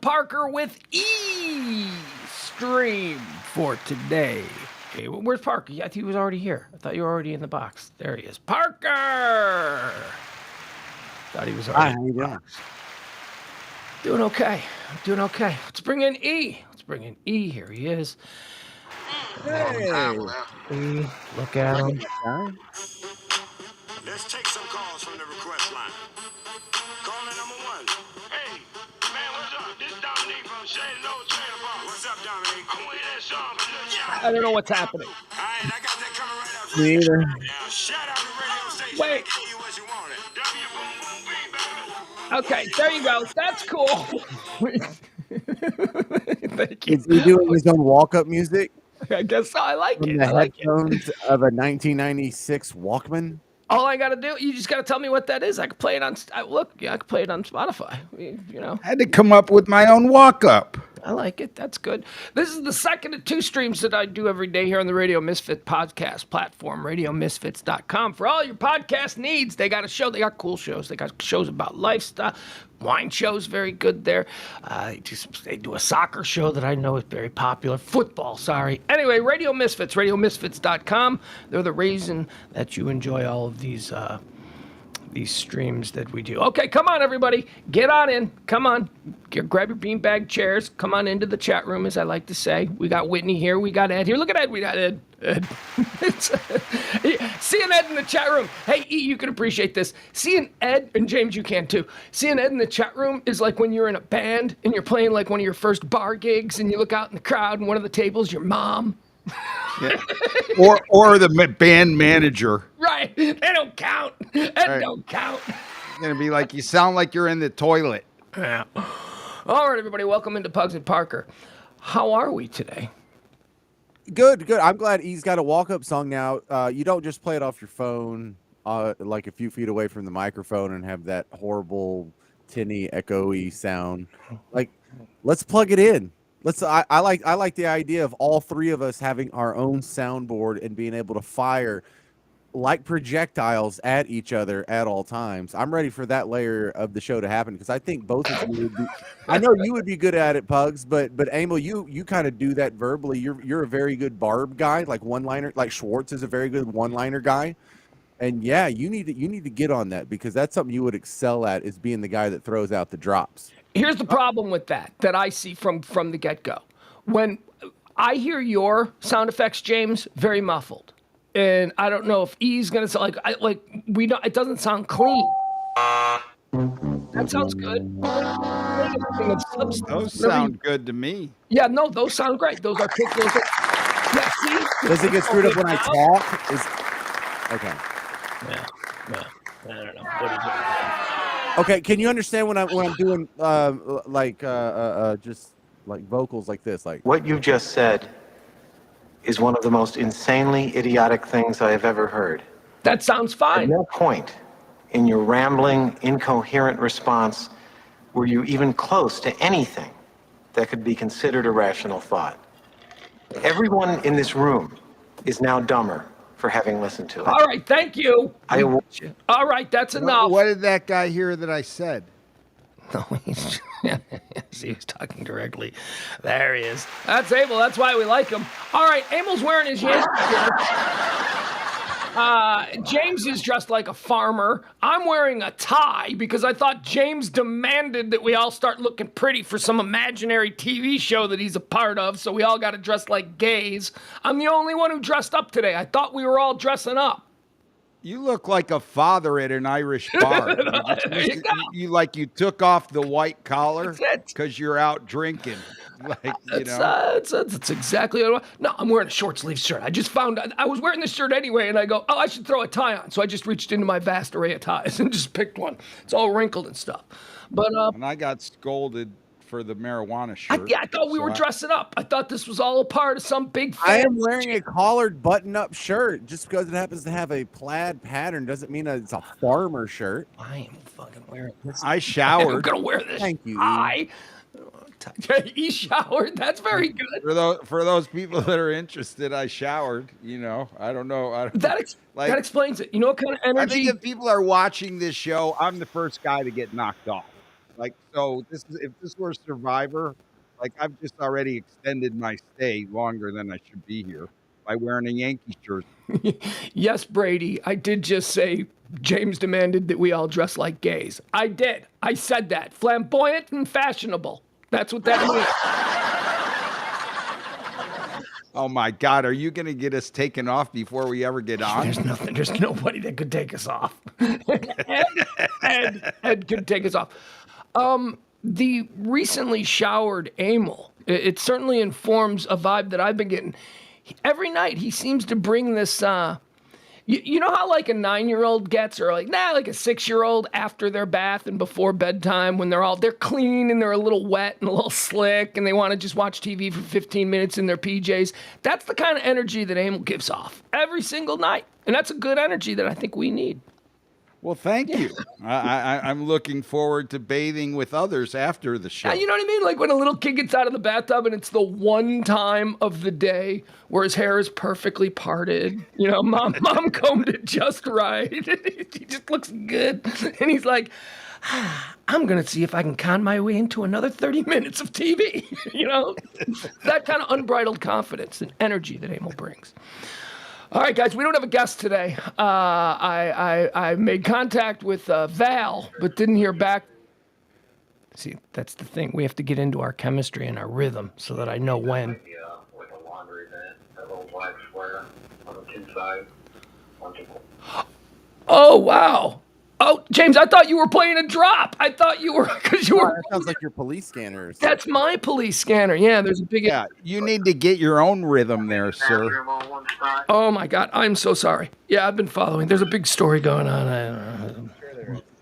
Parker with E-Stream for today. Okay, where's Parker? Yeah, I think he was already here. I thought you were already in the box. There he is. Parker! Thought he was already Hi, how you doing? Doing okay. I'm doing okay. Let's bring in E. Let's bring in E. Here he is. Hey. E, look at him. Let's take some calls from the request line. Caller number one. Hey, man, what's up? This is Dominique from Shady Low Trailer Park. What's up, Dominique? I want to hear that song. I don't know what's happening. All right, I got that coming right up for Me you. either. Now, shout out the radio station. Wait. And give you what you wanted. W boom boom beat, baby. Okay, there you go. That's cool. Thank you. Is he doing his own walk-up music I guess so. I like from it. the I like it. headphones of a 1996 Walkman? All I gotta do, you just gotta tell me what that is. I can play it on. I can play it on Spotify. You know, I had to come up with my own walk-up. I like it. That's good. This is the second of two streams that I do every day here on the Radio Misfit podcast platform, radiomisfits.com. For all your podcast needs, they got a show. They got cool shows. They got shows about lifestyle. Wine shows, very good there. They do a soccer show that I know is very popular. Football, sorry. Anyway, Radio Misfits, radiomisfits.com. They're the reason that you enjoy all of these streams that we do. Okay, come on, everybody. Get on in. Come on. Grab your beanbag chairs. Come on into the chat room, as I like to say. We got Whitney here. We got Ed here. Look at Ed. We got Ed. Seeing Ed in the chat room. Hey, E, you can appreciate this. Seeing Ed, and James, you can too. Seeing Ed in the chat room is like when you're in a band and you're playing like one of your first bar gigs and you look out in the crowd and one of the tables, your mom. Yeah. or the band manager. Right. They don't count. Ed don't count. It's going to be like, you sound like you're in the toilet. Yeah. All right, everybody, welcome into Pugs and Parker. How are we today? Good. I'm glad he's got a walk-up song now. You don't just play it off your phone like a few feet away from the microphone and have that horrible, tinny, echoey sound. Like, let's plug it in. I like the idea of all three of us having our own soundboard and being able to fire like projectiles at each other at all times. I'm ready for that layer of the show to happen because I think both of you would be. I know you would be good at it, Pugs, but Emil, you kind of do that verbally. You're a very good barb guy, like one-liner. Like Schwartz is a very good one-liner guy. And yeah, you need to get on that because that's something you would excel at, is being the guy that throws out the drops. Here's the problem with that I see from the get-go. When I hear your sound effects, James, very muffled. And I don't know if E's gonna sound we don't. It doesn't sound clean. That sounds good. Those sound good to me. Yeah, no, those sound great. Those are quick. Yeah, see? Does it get screwed up when I talk? Okay. Yeah. I don't know. What are you doing? Okay, can you understand when I'm doing just like vocals like this? Like, What you just said is one of the most insanely idiotic things I have ever heard. That sounds At fine. no point in your rambling, incoherent response were you even close to anything that could be considered a rational thought. Everyone in this room is now dumber for having listened to it. All right, thank you. I All right, that's enough. What did that guy hear that I said? No, he's see, he's talking directly. There he is. That's Abel. That's why we like him. All right, Abel's wearing his Yankee shirt. James is dressed like a farmer. I'm wearing a tie because I thought James demanded that we all start looking pretty for some imaginary TV show that he's a part of, so we all got to dress like gays. I'm the only one who dressed up today. I thought we were all dressing up. You look like a father at an Irish bar. You took off the white collar because you're out drinking. That's exactly what I want. No, I'm wearing a short sleeve shirt. I just found I was wearing this shirt anyway, and I go, oh, I should throw a tie on. So I just reached into my vast array of ties and just picked one. It's all wrinkled and stuff. But and I got scolded for the marijuana shirt. I thought we were dressing up. I thought this was all a part of some big. I am wearing a collared button-up shirt. Just because it happens to have a plaid pattern doesn't mean that it's a farmer shirt. I am fucking wearing this. I showered. I'm gonna wear this. Thank you. He showered. That's very good. For those people that are interested, I showered. I don't know. That explains it. You know what kind of energy? I think if people are watching this show, I'm the first guy to get knocked off. Like, so this is if this were Survivor, like I've just already extended my stay longer than I should be here by wearing a Yankees jersey. Yes, Brady, I did just say James demanded that we all dress like gays. I did. I said that. Flamboyant and fashionable. That's what that means. Oh my God, are you going to get us taken off before we ever get on? There's nothing. There's nobody that could take us off. Ed could take us off. The recently showered Emil, it certainly informs a vibe that I've been getting. Every night he seems to bring this. You know how like a 9-year-old gets, or like like a 6-year-old after their bath and before bedtime, when they're clean and they're a little wet and a little slick and they want to just watch TV for 15 minutes in their PJs. That's the kind of energy that Emil gives off every single night, and that's a good energy that I think we need. Well, thank you. I'm looking forward to bathing with others after the show. You know what I mean? Like when a little kid gets out of the bathtub and it's the one time of the day where his hair is perfectly parted. You know, mom combed it just right. He just looks good. And he's like, I'm going to see if I can con my way into another 30 minutes of TV. You know, that kind of unbridled confidence and energy that Emil brings. All right, guys, we don't have a guest today. I made contact with Val, but didn't hear back. See, that's the thing. We have to get into our chemistry and our rhythm so that I know when. Like a laundry vent, that little black square on the two sides. Oh, wow. Oh, James, I thought you were playing a drop. I thought you were, because you were. That sounds like your police scanners. That's my police scanner. Yeah, there's a big. Yeah, you need to get your own rhythm there, sir. Bathroom on one side. Oh, my God. I'm so sorry. Yeah, I've been following. There's a big story going on.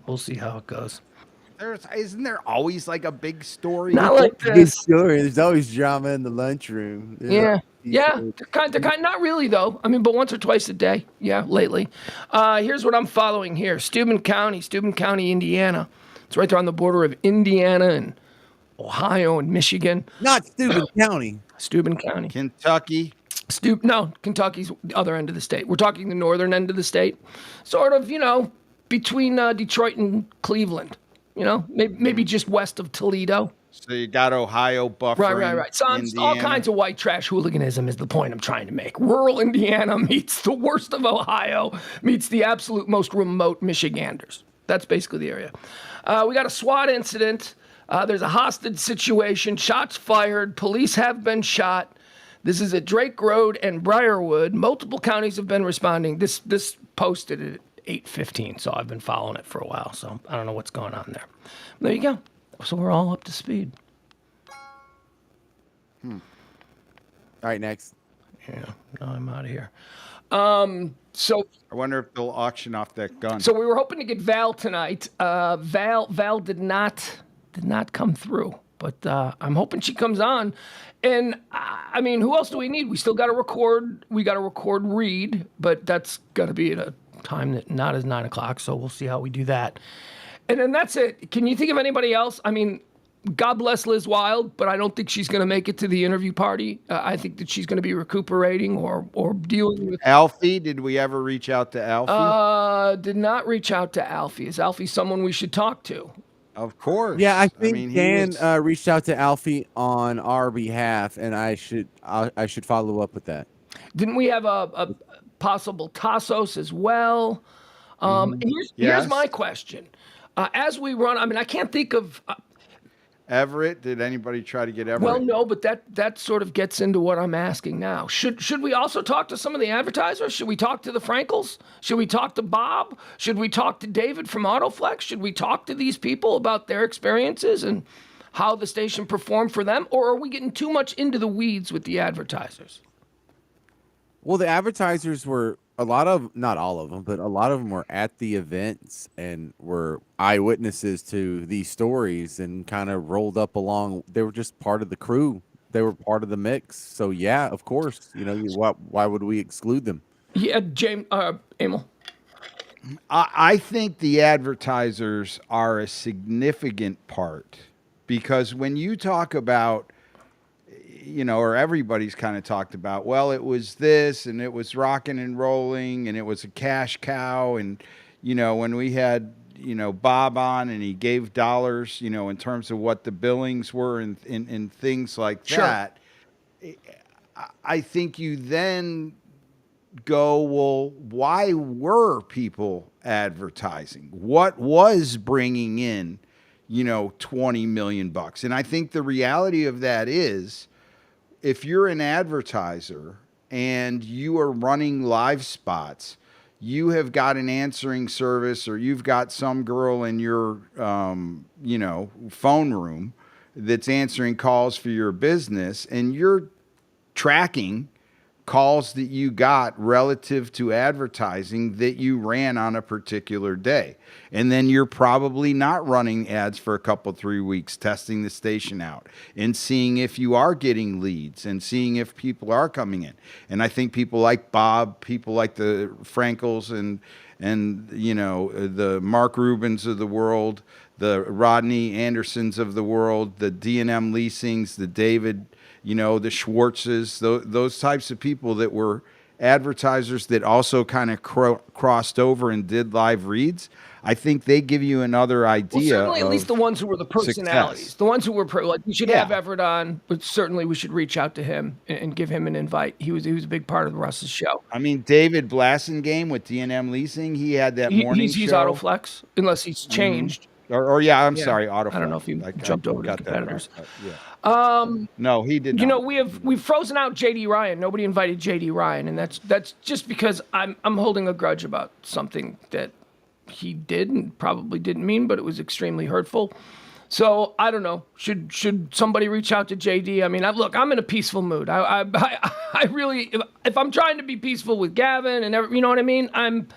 We'll see how it goes. Isn't there always like a big story? Not like Good this. story. There's always drama in the lunchroom. Yeah. They're kind, not really though. I mean, but once or twice a day. Yeah, lately. Here's what I'm following here: Steuben County, Indiana. It's right there on the border of Indiana and Ohio and Michigan. Not Steuben County. Steuben County. Kentucky. No, Kentucky's the other end of the state. We're talking the northern end of the state, sort of, between Detroit and Cleveland. Maybe just west of Toledo. So you got Ohio buffering. Right. So all kinds of white trash hooliganism is the point I'm trying to make. Rural Indiana meets the worst of Ohio, meets the absolute most remote Michiganders. That's basically the area. We got a SWAT incident. There's a hostage situation. Shots fired. Police have been shot. This is at Drake Road and Briarwood. Multiple counties have been responding. This posted at 8:15, so I've been following it for a while. So I don't know what's going on there. There you go. So we're all up to speed. All right, next. Yeah, no, I'm out of here. So I wonder if they'll auction off that gun. So we were hoping to get Val tonight. Val did not come through, but I'm hoping she comes on. And I mean, who else do we need? We still got to record. We got to record Reed, but that's got to be at a time that not is 9 o'clock. So we'll see how we do that. And then that's it. Can you think of anybody else? I mean, God bless Liz Wild, but I don't think she's going to make it to the interview party. I think that she's going to be recuperating or dealing with. Alfie, did we ever reach out to Alfie? Did not reach out to Alfie. Is Alfie someone we should talk to? Of course. Yeah, I think Dan reached out to Alfie on our behalf, and I should follow up with that. Didn't we have a possible Tassos as well? Here's my question. As we run, I mean, I can't think of Everett. Did anybody try to get Everett? Well, no, but that sort of gets into what I'm asking now. Should we also talk to some of the advertisers? Should we talk to the Frankels? Should we talk to Bob? Should we talk to David from Autoflex? Should we talk to these people about their experiences and how the station performed for them? Or are we getting too much into the weeds with the advertisers? Well, the advertisers were not all of them, but a lot of them were at the events and were eyewitnesses to these stories and kind of rolled up along. They were just part of the crew. They were part of the mix. So yeah, of course, why would we exclude them? Yeah, Emil. I think the advertisers are a significant part because when you talk about, or everybody's kind of talked about, well, it was this and it was rocking and rolling and it was a cash cow. And, when we had, Bob on, and he gave dollars, in terms of what the billings were and things like Sure. that. I think you then go, well, why were people advertising? What was bringing in, $20 million bucks? And I think the reality of that is, if you're an advertiser and you are running live spots, you have got an answering service, or you've got some girl in your, phone room that's answering calls for your business, and you're tracking calls that you got relative to advertising that you ran on a particular day. And then you're probably not running ads for a couple, 3 weeks, testing the station out and seeing if you are getting leads and seeing if people are coming in. And I think people like Bob, people like the Frankels and the Mark Rubens of the world, the Rodney Andersons of the world, the D&M Leasings, the David, the Schwartzes, those types of people that were advertisers that also kind of crossed over and did live reads. I think they give you another idea. Well, certainly at least the ones who were the personalities, success. the ones who were like, we should have Yeah. Everett on, but certainly we should reach out to him and give him an invite. He was a big part of Russ's show. I mean, David Blassingame with D&M Leasing, he had that morning He's show. Autoflex, unless he's changed. I'm Yeah. sorry, Autoflex. I don't know if he jumped over to got that competitors. right. Yeah. No, he did not. We've frozen out JD Ryan. Nobody invited JD Ryan, and that's just because I'm holding a grudge about something that he did and probably didn't mean, but it was extremely hurtful. So I don't know. Should somebody reach out to JD? I mean, look, I'm in a peaceful mood. I really, if I'm trying to be peaceful with Gavin and you know what I mean, I'm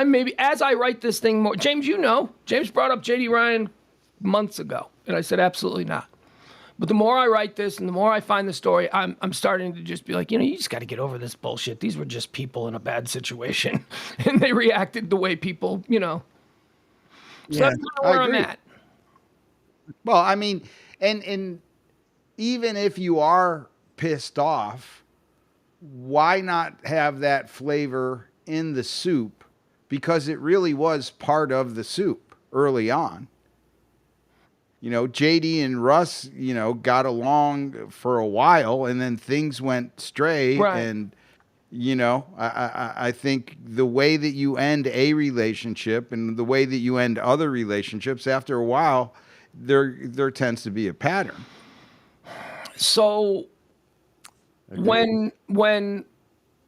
maybe, as I write this thing more. James brought up JD Ryan months ago, and I said absolutely not. But the more I write this and the more I find the story, I'm starting to just be like, you just got to get over this bullshit. These were just people in a bad situation, and they reacted the way people, So that's kind of where I'm at. Well, I mean, and even if you are pissed off, why not have that flavor in the soup? Because it really was part of the soup early on. JD and Russ, got along for a while, and then things went stray. Right. And, I think the way that you end a relationship and the way that you end other relationships, after a while, there tends to be a pattern. So when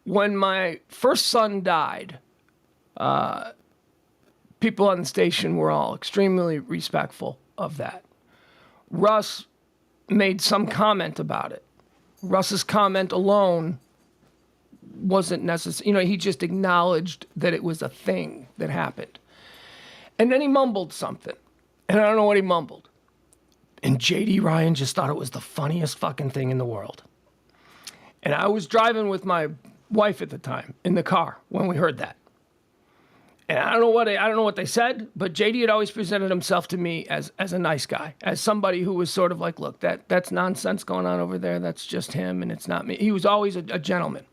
my first son died, people on the station were all extremely respectful of that. Russ made some comment about it. Russ's comment alone wasn't necessary. He just acknowledged that it was a thing that happened. And then he mumbled something. And I don't know what he mumbled. And JD Ryan just thought it was the funniest fucking thing in the world. And I was driving with my wife at the time in the car when we heard that. And I don't know what they said, but JD had always presented himself to me as a nice guy, as somebody who was sort of like, look, that's nonsense going on over there. That's just him, and it's not me. He was always a gentleman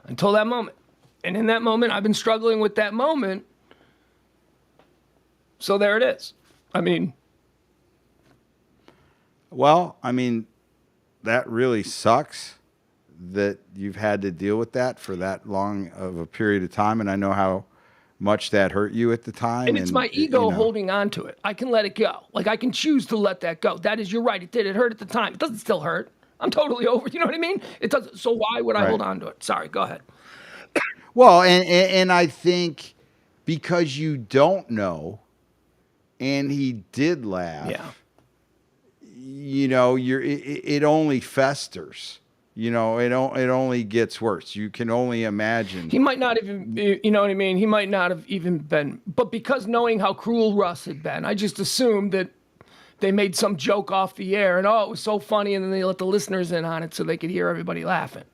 until that moment. And in that moment, I've been struggling with that moment. So there it is. Well, that really sucks that you've had to deal with that for that long of a period of time. And I know how much that hurt you at the time. And it's my ego holding on to it. I can let it go. Like, I can choose to let that go. That is, you're right. It did. It hurt at the time. It doesn't still hurt. I'm totally over. You know what I mean? It doesn't. So why would I hold on to it? Sorry. Go ahead. Well, and I think because you don't know, and he did laugh. Yeah. It only festers. It only gets worse. You can only imagine. He might not even, you know what I mean? He might not have even been, but because knowing how cruel Russ had been, I just assumed that they made some joke off the air and, it was so funny, and then they let the listeners in on it so they could hear everybody laughing.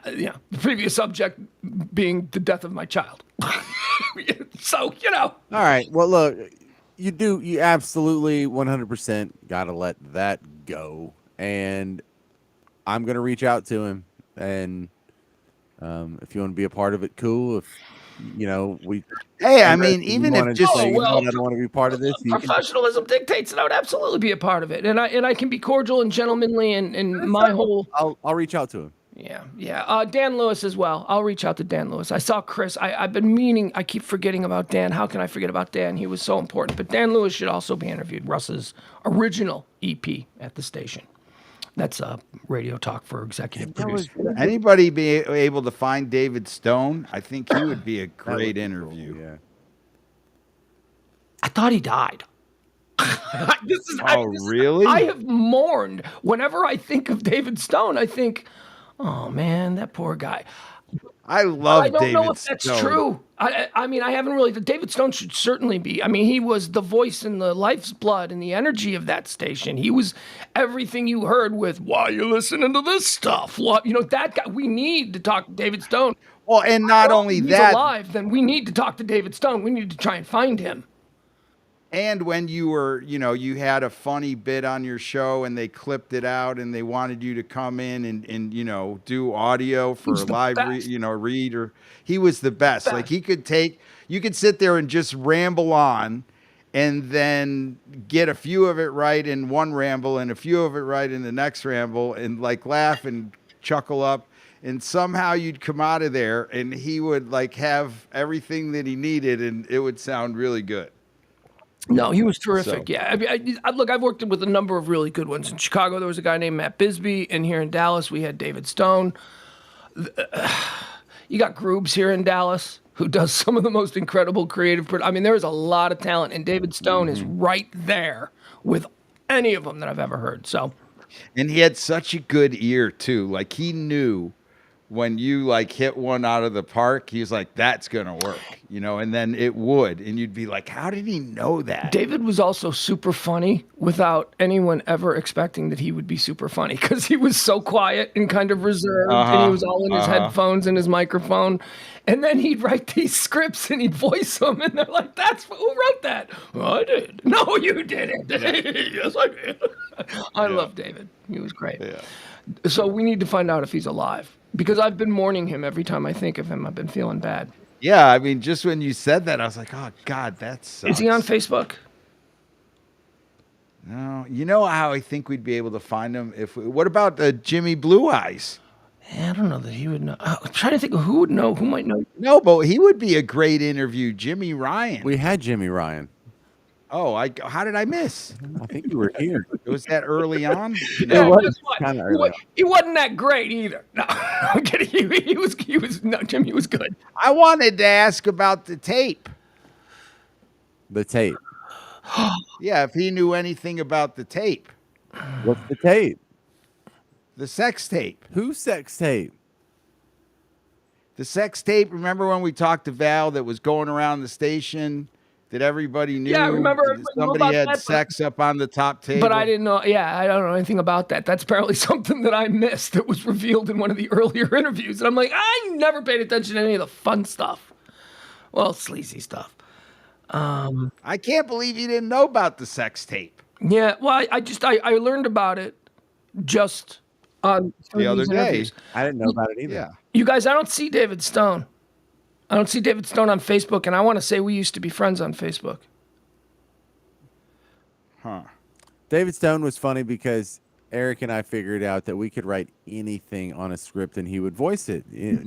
The previous subject being the death of my child. So, All right. Well, look, you absolutely 100% got to let that go. And I'm going to reach out to him and If you want to be a part of it, cool. If we Hey, I Or mean, if you even if wanna just say, Oh, "You know well, what? I don't wanna be part of this," you can professionalism dictates that I would absolutely be a part of it, and I can be cordial and gentlemanly, and my whole I'll reach out to him. yeah. Dan Lewis as well. I'll reach out to Dan Lewis. I saw Chris. I've been meaning. I keep forgetting about Dan. How can I forget about Dan? He was so important. But Dan Lewis should also be interviewed. Russ's original EP at the station. That's radio talk for executive producers. anybody be able to find David Stone, I think he would be a That would great be cool, interview. yeah. I thought he died. Oh, really? I have mourned. Whenever I think of David Stone, I think, oh man, that poor guy. I love I don't David know if that's Stone. true. I mean, I haven't really. David Stone should certainly be. I mean, he was the voice and the life's blood and the energy of that station. He was everything you heard with, why are you listening to this stuff? What, that guy, we need to talk to David Stone. Well, and not only If he's that, alive, then we need to talk to David Stone. We need to try and find him. and when you were, you had a funny bit on your show and they clipped it out and they wanted you to come in and do audio for He's a the live, best. read, or he was the best. Like you could sit there and just ramble on and then get a few of it right in one ramble and a few of it right in the next ramble and like laugh and chuckle up. And somehow you'd come out of there and he would like have everything that he needed and it would sound really good. No, he was terrific. So- Yeah, I mean, look, I've worked with a number of really good ones. In Chicago, there was a guy named Matt Bisbee, and here in Dallas, we had David Stone. You got Groobs here in Dallas, who does some of the most incredible creative. I mean, there is a lot of talent, and David Stone is right there with any of them that I've ever heard. So, And he had such a good ear too. Like he knew when you like hit one out of the park, he was like, that's gonna work, and then it would. And you'd be like, how did he know that? David was also super funny without anyone ever expecting that he would be super funny because he was so quiet and kind of reserved and he was all in his headphones and his microphone. And then he'd write these scripts and he'd voice them and they're like, who wrote that? Well, I did. No, you didn't. Yes, I did. I love David. He was great. Yeah. So we need to find out if he's alive because I've been mourning him every time I think of him. I've been feeling bad. Yeah, I mean, just when you said that, I was like, oh God, that sucks. Is he on Facebook? No. You know how I think we'd be able to find him what about Jimmy Blue Eyes? I don't know that he would know. I'm trying to think of who would know. Who might know? No, but he would be a great interview. Jimmy Ryan. We had Jimmy Ryan. How did I miss? I think you were here. Was that early on? Yeah, was guess what? kinda early. He wasn't that great either. No, I'm kidding. He was. No, Jimmy was good. I wanted to ask about the tape. The tape. Yeah, if he knew anything about the tape. What's the tape? The sex tape. Whose sex tape? The sex tape. Remember when we talked to Val that was going around the station that everybody knew? Yeah, I remember that everybody knew somebody about had that, but- sex up on the top table. But I didn't know. Yeah, I don't know anything about that. That's apparently something that I missed that was revealed in one of the earlier interviews. And I'm like, I never paid attention to any of the fun stuff. Well, sleazy stuff. I can't believe you didn't know about the sex tape. Yeah. Well, I learned about it just on The other day. interviews. I didn't know about it either. Yeah. You guys, I don't see David Stone. I don't see David Stone on Facebook, and I want to say we used to be friends on Facebook. Huh. David Stone was funny because Eric and I figured out that we could write anything on a script and he would voice it.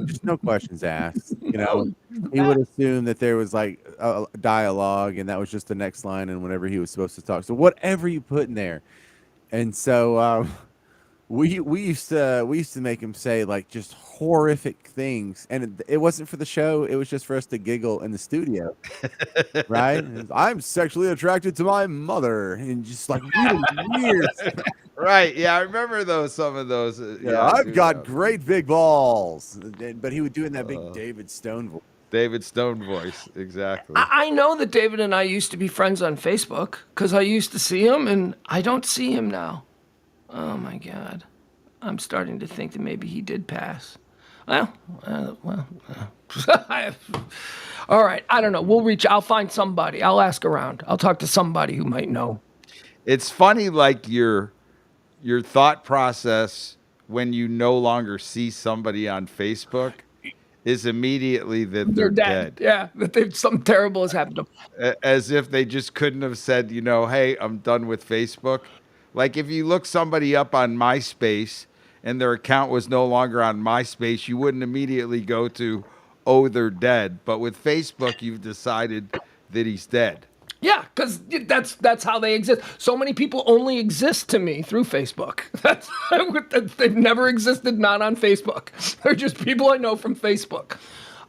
Just no questions asked. He would assume that there was like a dialogue and that was just the next line and whenever he was supposed to talk. So whatever you put in there. And so we used to make him say like just horrific things, and it wasn't for the show. It was just for us to giggle in the studio, right? And I'm sexually attracted to my mother, and just like really weird. Right. Yeah, I remember some of those. I've got great big balls, but he would do it in that big David Stone voice. David Stone voice. Exactly. I know that David and I used to be friends on Facebook because I used to see him, and I don't see him now. Oh my God. I'm starting to think that maybe he did pass. All right. I don't know. I'll find somebody. I'll ask around. I'll talk to somebody who might know. It's funny, like your thought process when you no longer see somebody on Facebook. is immediately that They're they're dead. dead. Yeah, that something terrible has happened to them. As if they just couldn't have said, hey, I'm done with Facebook. Like if you look somebody up on MySpace and their account was no longer on MySpace, you wouldn't immediately go to, oh, they're dead. But with Facebook, you've decided that he's dead. Yeah, because that's how they exist. So many people only exist to me through Facebook. That's they've never existed not on Facebook. They're just people I know from Facebook.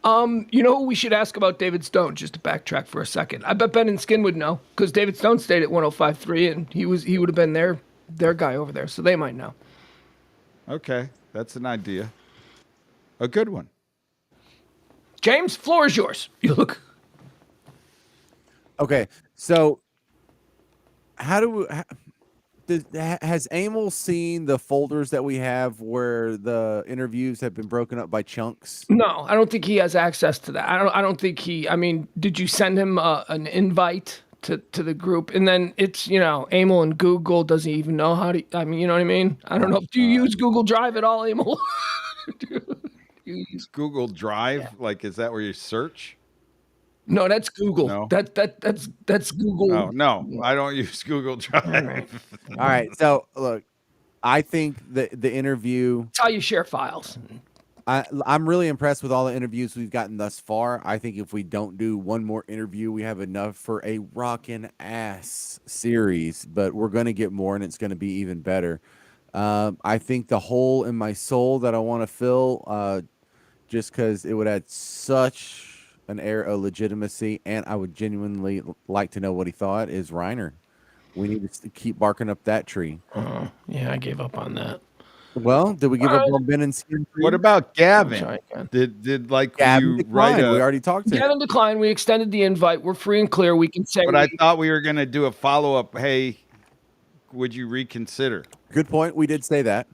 You know who we should ask about David Stone? Just to backtrack for a second, I bet Ben and Skin would know because David Stone stayed at 105.3 and he would have been their guy over there, so they might know. Okay, that's an idea. A good one. James, floor is yours. You look. Okay, so how do we, has Emil seen the folders that we have where the interviews have been broken up by chunks? No, I don't think he has access to that. I don't think he. I mean, did you send him an invite to the group? And then it's Emil and Google doesn't even know how to. I mean, you know what I mean? I don't know. Do you use Google Drive at all, Emil? Do you use- Google Drive, like, is that where you search? No, that's Google. No. That's Google. Oh, no, I don't use Google Drive. All right, so look, I think the interview. That's how you share files. I'm really impressed with all the interviews we've gotten thus far. I think if we don't do one more interview, we have enough for a rockin' ass series. But we're going to get more, and it's going to be even better. I think the hole in my soul that I want to fill, just because it would add such an air of legitimacy, and I would genuinely like to know what he thought, is Reiner. We need to keep barking up that tree. Yeah, I gave up on that. Well, did we give up on Ben and Skin? What about Gavin? Sorry, Ken. Did like Gavin you write declined. a? We already talked to him. Gavin declined. We extended the invite. We're free and clear. We can say. But I thought we were gonna do a follow up. Hey, would you reconsider? Good point. We did say that.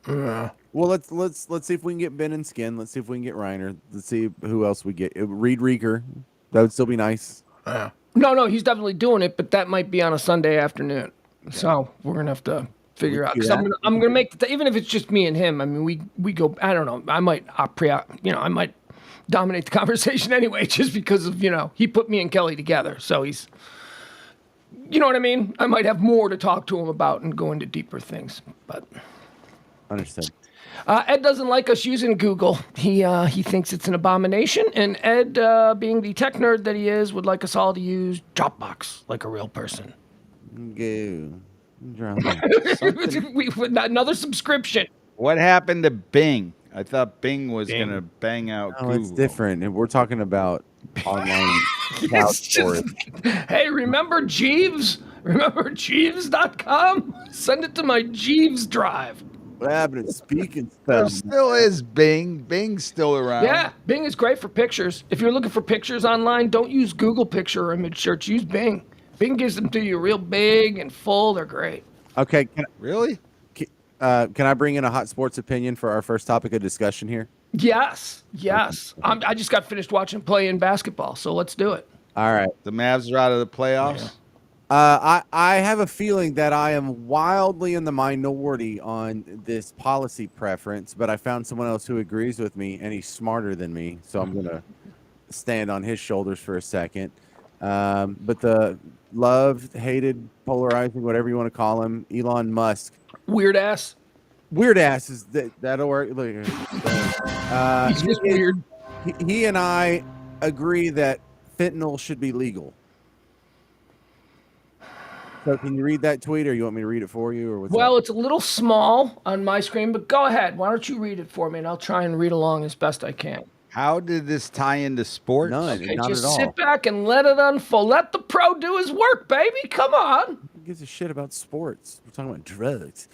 Well, let's see if we can get Ben and Skin. Let's see if we can get Reiner. Let's see who else we get. Reed Rieger. That would still be nice. No, he's definitely doing it, but that might be on a Sunday afternoon. So we're gonna have to figure out. Because I'm gonna make even if it's just me and him. I mean, we go. I don't know. I might I might dominate the conversation anyway, just because of he put me and Kelly together. So he's. You know what I mean? I might have more to talk to him about and go into deeper things, but. Understood. Ed doesn't like us using Google. He thinks it's an abomination, and Ed, being the tech nerd that he is, would like us all to use Dropbox like a real person. Go. Another subscription. What happened to Bing? I thought Bing was gonna bang out No, Google. it's different. And we're talking about online cloud storage. Hey, remember Jeeves? Remember Jeeves.com? Send it to my Jeeves drive. What happened to speaking There stuff? still is Bing. Bing's still around. Yeah, Bing is great for pictures. If you're looking for pictures online, don't use Google Picture or Image Search. Use Bing. Bing gives them to you real big and full. They're great. Okay. Really? Can I bring in a hot sports opinion for our first topic of discussion here? Yes. I just got finished watching play in basketball, so let's do it. All right. The Mavs are out of the playoffs. I have a feeling that I am wildly in the minority on this policy preference, but I found someone else who agrees with me, and he's smarter than me, so I'm going to stand on his shoulders for a second. But the loved, hated, polarizing, whatever you want to call him, Elon Musk. Weird ass. Weird ass is that'll work. Look, He's just weird. He and I agree that fentanyl should be legal. So can you read that tweet, or you want me to read it for you, or what's Well, up? it's a little small on my screen, but go ahead. Why don't you read it for me, and I'll try and read along as best I can. How did this tie into sports? None, Okay, not just at all. sit back and let it unfold. Let the pro do his work, baby. Come on. Who gives a shit about sports? We're talking about drugs.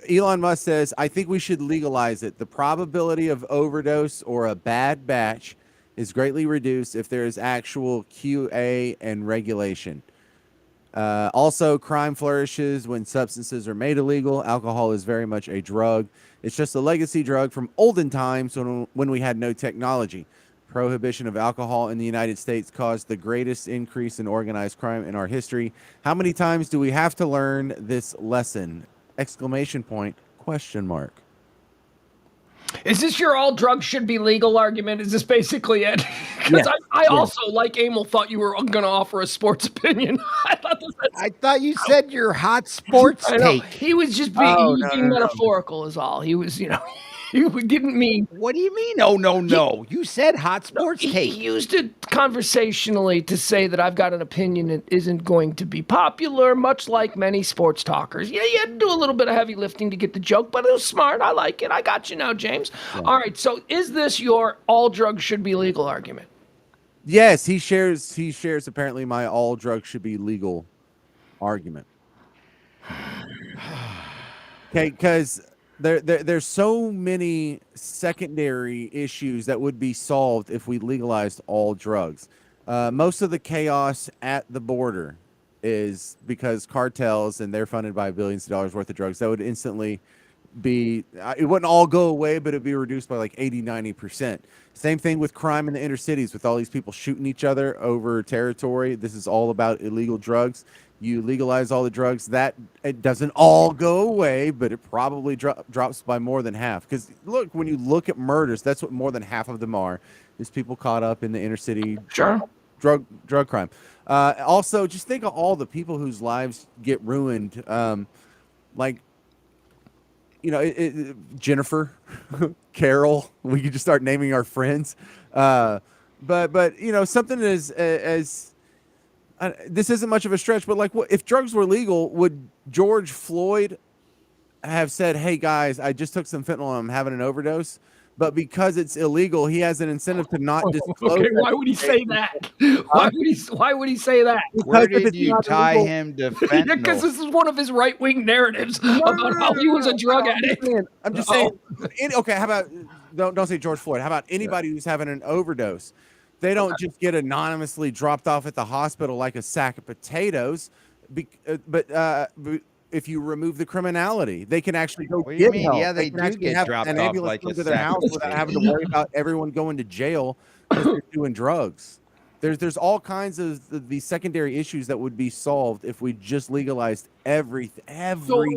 Elon Musk says, I think we should legalize it. The probability of overdose or a bad batch is greatly reduced if there is actual QA and regulation. Also, crime flourishes when substances are made illegal. Alcohol is very much a drug. It's just a legacy drug from olden times when we had no technology. Prohibition of alcohol in the United States caused the greatest increase in organized crime in our history. How many times do we have to learn this lesson? Exclamation point, question mark. Is this your all drugs should be legal argument? Is this basically it? Because Yes. I also, like Emil, thought you were going to offer a sports opinion. I thought you said your hot sports I know. take. He was just Oh, he was no, being no, no. metaphorical is all. He was, he didn't mean. What do you mean? Oh, no. You said hot sports He take. used it conversationally to say that I've got an opinion that isn't going to be popular, much like many sports talkers. Yeah, you had to do a little bit of heavy lifting to get the joke, but it was smart. I like it. I got you now, James. All right, so is this your all drugs should be legal argument? Yes, he shares apparently my all drugs should be legal argument. Okay, because there's so many secondary issues that would be solved if we legalized all drugs. Most of the chaos at the border is because cartels and they're funded by billions of dollars worth of drugs. That would instantly be, it wouldn't all go away, but it'd be reduced by like 80-90%. Same thing with crime in the inner cities with all these people shooting each other over territory. This is all about illegal drugs. You legalize all the drugs, that it doesn't all go away, but it probably drops by more than half. Because look, when you look at murders, that's what more than half of them are, is people caught up in the inner city drug crime. Also, just think of all the people whose lives get ruined. Like, Jennifer, Carol, we could just start naming our friends. But something as this isn't much of a stretch, but like, what if drugs were legal? Would George Floyd have said, "Hey guys, I just took some fentanyl and I'm having an overdose"? But because it's illegal, he has an incentive to not disclose. Okay, why would he say that? Why would he say that? Where did you tie him to fentanyl? Yeah, because this is one of his right-wing narratives about how he was a drug addict. I'm just saying. Okay, how about don't say George Floyd? How about anybody who's having an overdose? They don't just get anonymously dropped off at the hospital like a sack of potatoes. But if you remove the criminality, they can actually go What do you get mean? help. Yeah, they can do get have dropped an off ambulance like come a to their sack house of without having to worry about everyone going to jail because they're doing drugs. There's all kinds of these secondary issues that would be solved if we just legalized everything.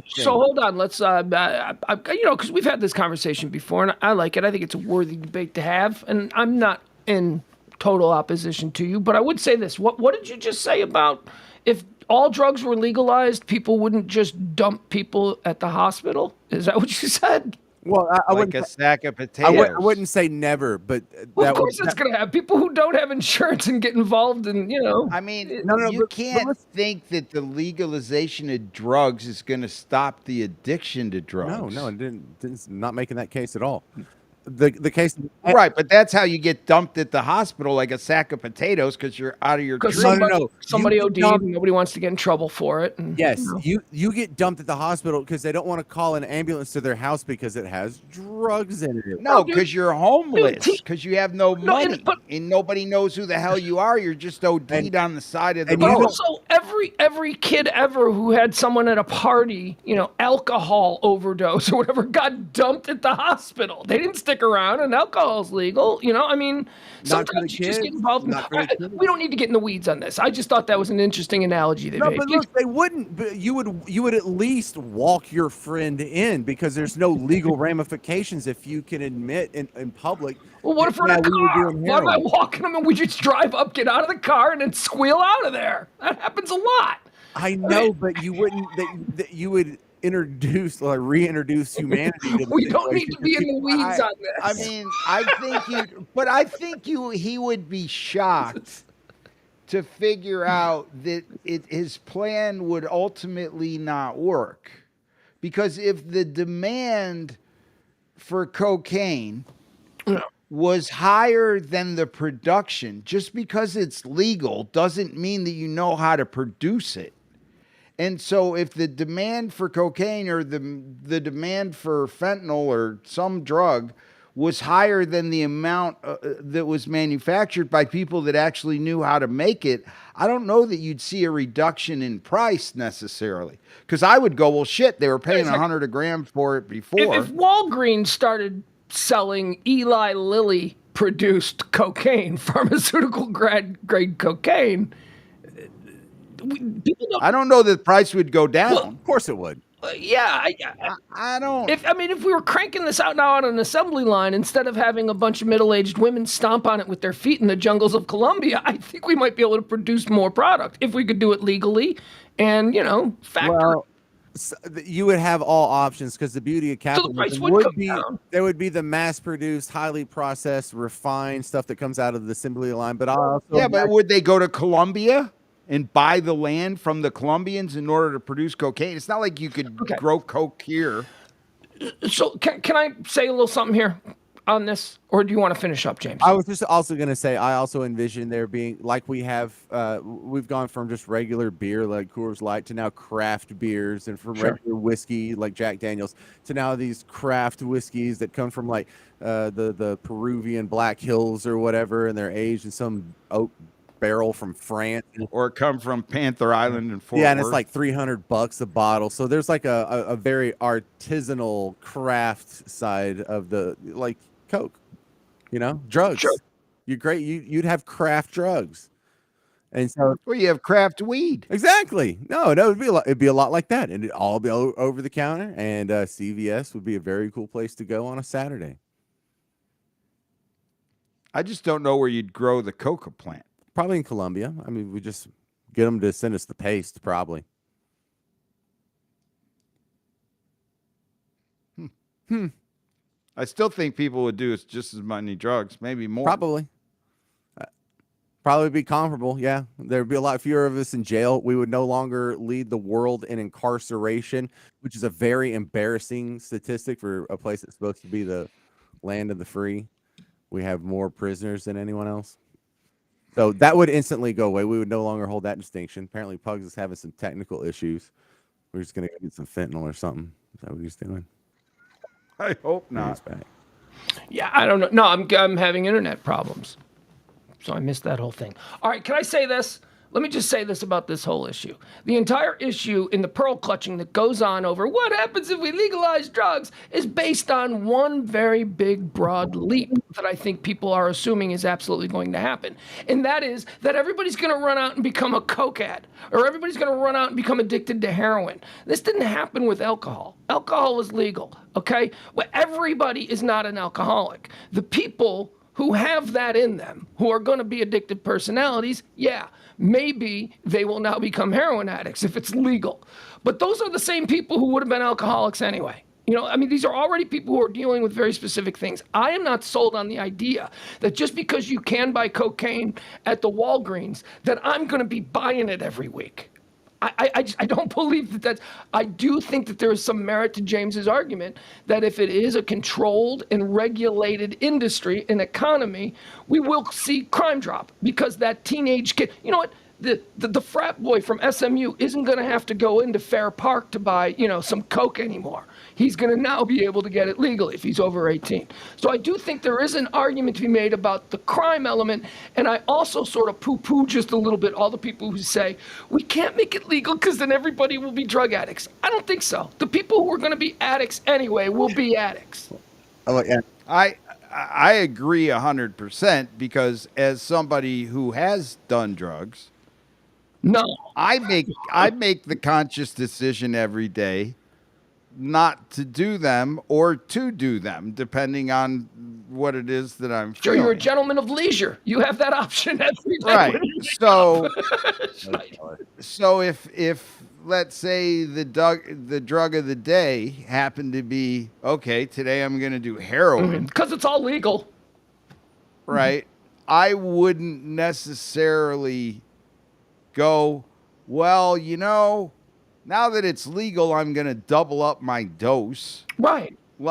So hold on. Let's because we've had this conversation before, and I like it. I think it's a worthy debate to have, and I'm not in total opposition to you, but I would say this. What did you just say about if all drugs were legalized, people wouldn't just dump people at the hospital? Is that what you said? Well, I Like wouldn't. a sack of potatoes. I wouldn't say never, but Well, of course, it's going to have people who don't have insurance and get involved, and I mean, No, you but can't let's- think that the legalization of drugs is going to stop the addiction to drugs. No, it didn't. Not making that case at all. The case, Right, but that's how you get dumped at the hospital like a sack of potatoes because you're out of your because tree. somebody You OD'd, dump- and nobody wants to get in trouble for it. And, Yes, you get dumped at the hospital because they don't want to call an ambulance to their house because it has drugs in it. No, because you're homeless, Dude, because you have no money, and nobody knows who the hell you are. You're just OD'd on the side of the and you But road. also, every kid ever who had someone at a party, alcohol overdose or whatever, got dumped at the hospital. They didn't stick around, and alcohol's legal. I mean, Not for the sometimes you just get kids, involved. not for the kids. We don't need to get in the weeds on this. I just thought that was an interesting analogy they No, made. but look, they wouldn't. But you would at least walk your friend in because there's no legal ramifications if you can admit in public. Well, what if we're in a we were car? doing Why am I heroin. walking them and we just drive up, get out of the car, and then squeal out of there? That happens a lot. I know, but you wouldn't. That you would reintroduce humanity to the We don't need situation to be in the because weeds on this. I mean, I think he would be shocked to figure out that his plan would ultimately not work. Because if the demand for cocaine was higher than the production, just because it's legal doesn't mean that you know how to produce it. And so if the demand for cocaine or the demand for fentanyl or some drug was higher than the amount that was manufactured by people that actually knew how to make it, I don't know that you'd see a reduction in price necessarily. Because I would go, well, shit, they were paying $100 a gram for it before. If Walgreens started selling Eli Lilly produced cocaine, pharmaceutical grade cocaine, people don't. I don't know that the price would go down. of course it would. Yeah, I don't. if we were cranking this out now on an assembly line instead of having a bunch of middle-aged women stomp on it with their feet in the jungles of Colombia, I think we might be able to produce more product if we could do it legally and factory. Well, you would have all options because the beauty of So the price capitalism would would come be down. there would be the mass-produced, highly processed, refined stuff that comes out of the assembly line. But I also Yeah, but would they go to Colombia and buy the land from the Colombians in order to produce cocaine? It's not like you could Okay. grow coke here. So can I say a little something here on this, or do you want to finish up, James? I was just also going to say, I also envision there being like we've gone from just regular beer like Coors Light to now craft beers, and from Sure. regular whiskey like Jack Daniels to now these craft whiskeys that come from like the Peruvian Black Hills or whatever, and they're aged in some oak barrel from France. Or come from Panther Island and Fort Yeah, and it's Worth. like $300 a bottle. So there's like a very artisanal craft side of the like Coke, drugs. Sure. You're great. You'd have craft drugs, and so Well, you have craft weed. exactly. No, it'd be a lot like that, and it'd all be over the counter. And CVS would be a very cool place to go on a Saturday. I just don't know where you'd grow the coca plant. Probably in Colombia. I mean, we just get them to send us the paste, probably. I still think people would do just as many drugs, maybe more. Probably. Probably be comparable. Yeah. There'd be a lot fewer of us in jail. We would no longer lead the world in incarceration, which is a very embarrassing statistic for a place that's supposed to be the land of the free. We have more prisoners than anyone else. So that would instantly go away. We would no longer hold that distinction. Apparently, Pugs is having some technical issues. We're just going to get some fentanyl or something. Is that what he's doing? I hope He's not. back. Yeah, I don't know. No, I'm having internet problems. So I missed that whole thing. All right, can I say this? Let me just say this about this whole issue. The entire issue in the pearl clutching that goes on over what happens if we legalize drugs is based on one very big, broad leap that I think people are assuming is absolutely going to happen. And that is that everybody's going to run out and become a coke ad, or everybody's going to run out and become addicted to heroin. This didn't happen with alcohol. Alcohol is legal, okay? Well, everybody is not an alcoholic. The people who have that in them, who are going to be addictive personalities, yeah, maybe they will now become heroin addicts if it's legal. But those are the same people who would have been alcoholics anyway. These are already people who are dealing with very specific things. I am not sold on the idea that just because you can buy cocaine at the Walgreens, that I'm going to be buying it every week. I don't believe that I do think that there is some merit to James's argument that if it is a controlled and regulated industry and economy, we will see crime drop because that teenage kid, you know what? The frat boy from SMU isn't going to have to go into Fair Park to buy, some Coke anymore. He's going to now be able to get it legally if he's over 18. So I do think there is an argument to be made about the crime element, and I also sort of poo-poo just a little bit all the people who say, we can't make it legal because then everybody will be drug addicts. I don't think so. The people who are going to be addicts anyway will be addicts. Oh, yeah. I agree 100% because as somebody who has done drugs, No. I make the conscious decision every day not to do them or to do them, depending on what it is that I'm Sure, feeling. you're a gentleman of leisure. You have that option every day. Right. when you wake So, up. Right. so if let's say the drug of the day happened to be, okay, today I'm going to do heroin, Because it's all legal. right? I wouldn't necessarily go, well, now that it's legal, I'm going to double up my dose. Right. Or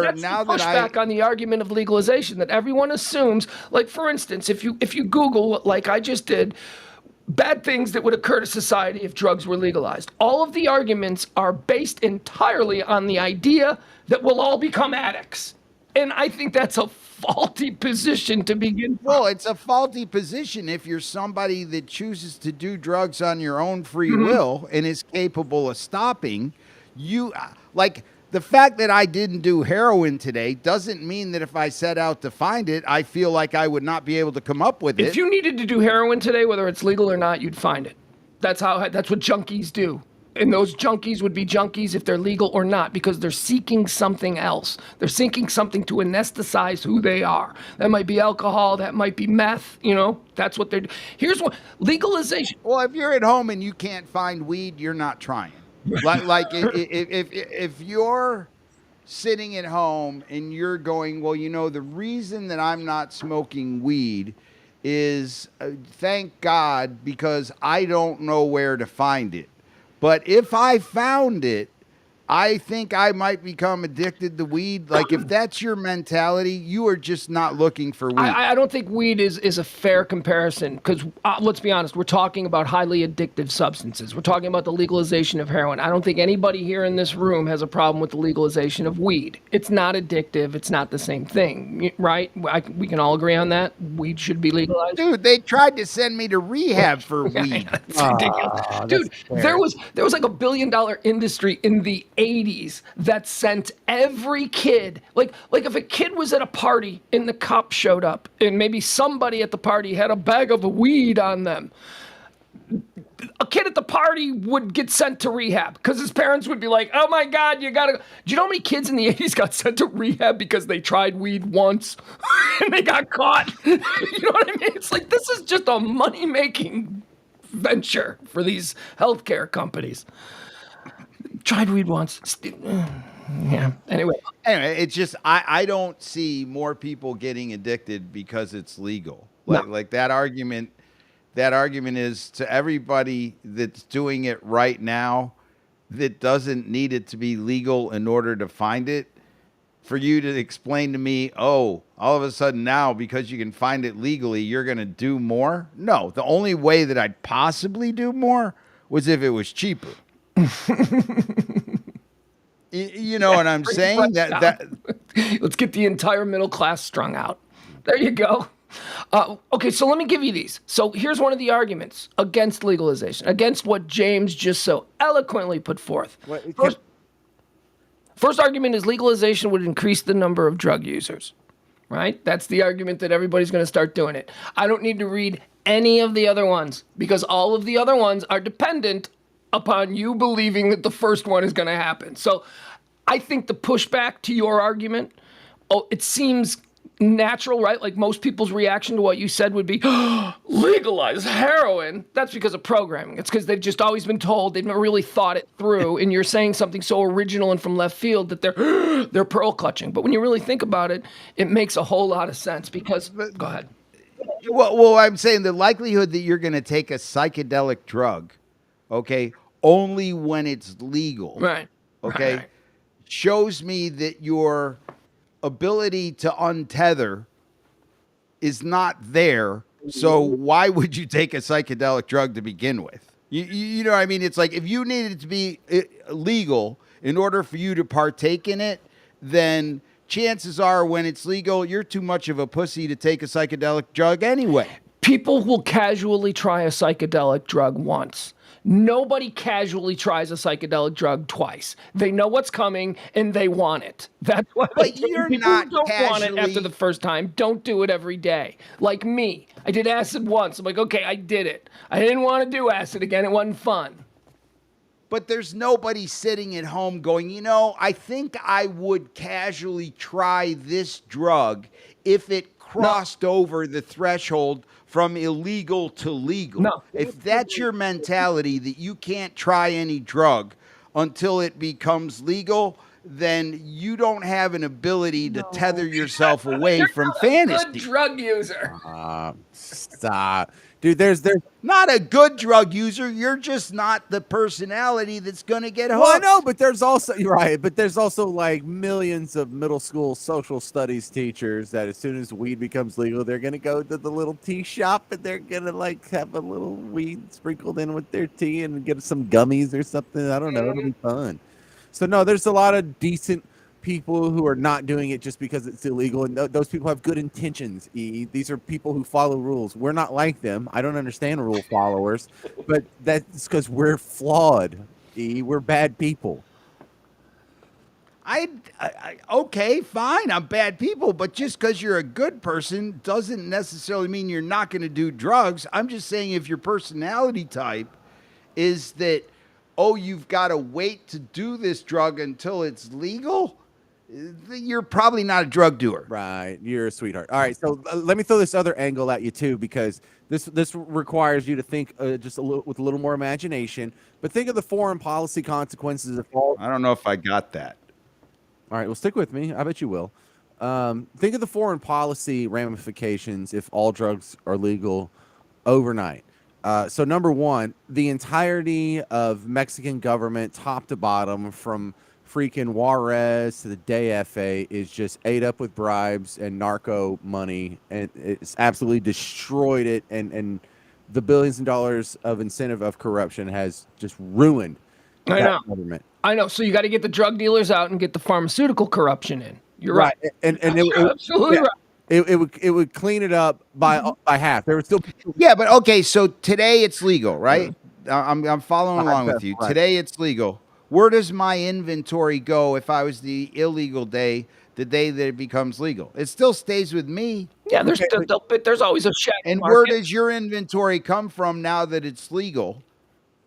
That's now the that I pushback on the argument of legalization that everyone assumes. Like, for instance, if you Google, like I just did, bad things that would occur to society if drugs were legalized, all of the arguments are based entirely on the idea that we'll all become addicts. And I think that's a faulty position to begin. well, it's a faulty position if you're somebody that chooses to do drugs on your own free will and is capable of stopping. You like the fact that I didn't do heroin today doesn't mean that if I set out to find it, I feel like I would not be able to come up with it. If you needed to do heroin today, whether it's legal or not, you'd find it. That's what junkies do. And those junkies would be junkies if they're legal or not, because they're seeking something else. They're seeking something to anesthetize who they are. That might be alcohol, that might be meth, that's what they're doing. Here's what legalization. Well, if you're at home and you can't find weed, you're not trying. Like if you're sitting at home and you're going, well, the reason that I'm not smoking weed is thank God, because I don't know where to find it. But if I found it, I think I might become addicted to weed. Like, if that's your mentality, you are just not looking for weed. I don't think weed is a fair comparison, because let's be honest, we're talking about highly addictive substances. We're talking about the legalization of heroin. I don't think anybody here in this room has a problem with the legalization of weed. It's not addictive. It's not the same thing, right? We can all agree on that. Weed should be legalized. Dude, they tried to send me to rehab for weed. It's ridiculous. Dude, there was like $1 billion industry in the 80s that sent every kid, like if a kid was at a party and the cops showed up and maybe somebody at the party had a bag of weed on them, a kid at the party would get sent to rehab because his parents would be like, oh my God, you gotta go. Do you know how many kids in the 80s got sent to rehab because they tried weed once and they got caught? You know what I mean? It's like, this is just a money-making venture for these healthcare companies. Tried weed once. Yeah. Anyway, it's just I don't see more people getting addicted because it's legal. Like that argument. That argument is to everybody that's doing it right now that doesn't need it to be legal in order to find it. For you to explain to me, oh, all of a sudden now because you can find it legally, you're going to do more? No, the only way that I'd possibly do more was if it was cheaper. You know what I'm saying? That let's get the entire middle class strung out. There you go. Okay, so let me give you these. So here's one of the arguments against legalization, against what James just so eloquently put forth. First argument is legalization would increase the number of drug users, right? That's the argument that everybody's going to start doing it. I don't need to read any of the other ones because all of the other ones are dependent upon you believing that the first one is going to happen. So I think the pushback to your argument, it seems natural, right? Like most people's reaction to what you said would be, legalize heroin. That's because of programming. It's because they've just always been told. They've never really thought it through. And you're saying something so original and from left field that they're pearl clutching. But when you really think about it, it makes a whole lot of sense because, go ahead. Well, I'm saying the likelihood that you're going to take a psychedelic drug, okay, only when it's legal, right? Okay, right. Shows me that your ability to untether is not there. So why would you take a psychedelic drug to begin with? You know what I mean? It's like if you needed it to be legal in order for you to partake in it, then chances are when it's legal, you're too much of a pussy to take a psychedelic drug anyway. People will casually try a psychedelic drug once. Nobody casually tries a psychedelic drug twice. They know what's coming and they want it. That's why. But you're people not who don't want it casually after the first time. Don't do it every day. Like me, I did acid once. I'm like, okay, I did it. I didn't want to do acid again. It wasn't fun. But there's nobody sitting at home going, I think I would casually try this drug if it crossed over the threshold from illegal to legal. No. If that's your mentality that you can't try any drug until it becomes legal, then you don't have an ability to tether yourself away from fantasy. Good drug user. Stop. Dude, there's not a good drug user. You're just not the personality that's going to get hooked. Well, I know, but there's also like millions of middle school social studies teachers that as soon as weed becomes legal, they're going to go to the little tea shop and they're going to like have a little weed sprinkled in with their tea and get some gummies or something. I don't know. It'll be fun. So no, there's a lot of decent people who are not doing it just because it's illegal, and those people have good intentions. These are people who follow rules. We're not like them. I don't understand rule followers, but that's because we're flawed. We're bad people. Okay, fine. I'm bad people, but just because you're a good person doesn't necessarily mean you're not going to do drugs. I'm just saying if your personality type is that oh, you've got to wait to do this drug until it's legal, you're probably not a drug doer. Right, you're a sweetheart. All right, so let me throw this other angle at you too, because this requires you to think just a little with a little more imagination. But think of the foreign policy consequences of all. I don't know if I got that. All right, well, stick with me. I bet you will. Think of the foreign policy ramifications if all drugs are legal overnight. So number one, the entirety of Mexican government, top to bottom, from freaking Juarez to the DFA, is just ate up with bribes and narco money, and it's absolutely destroyed it. And the billions of dollars of incentive of corruption has just ruined I that know. government. I know. So you got to get the drug dealers out and get the pharmaceutical corruption in. You're right. And You're absolutely right. it would clean it up by half. There would still be Yeah, but okay, so today it's legal, right? I'm following along with you. Right. Today it's legal. Where does my inventory go if I was the illegal day, the day that it becomes legal? It still stays with me. Yeah, there's always a shadow And market. where does your inventory come from now that it's legal?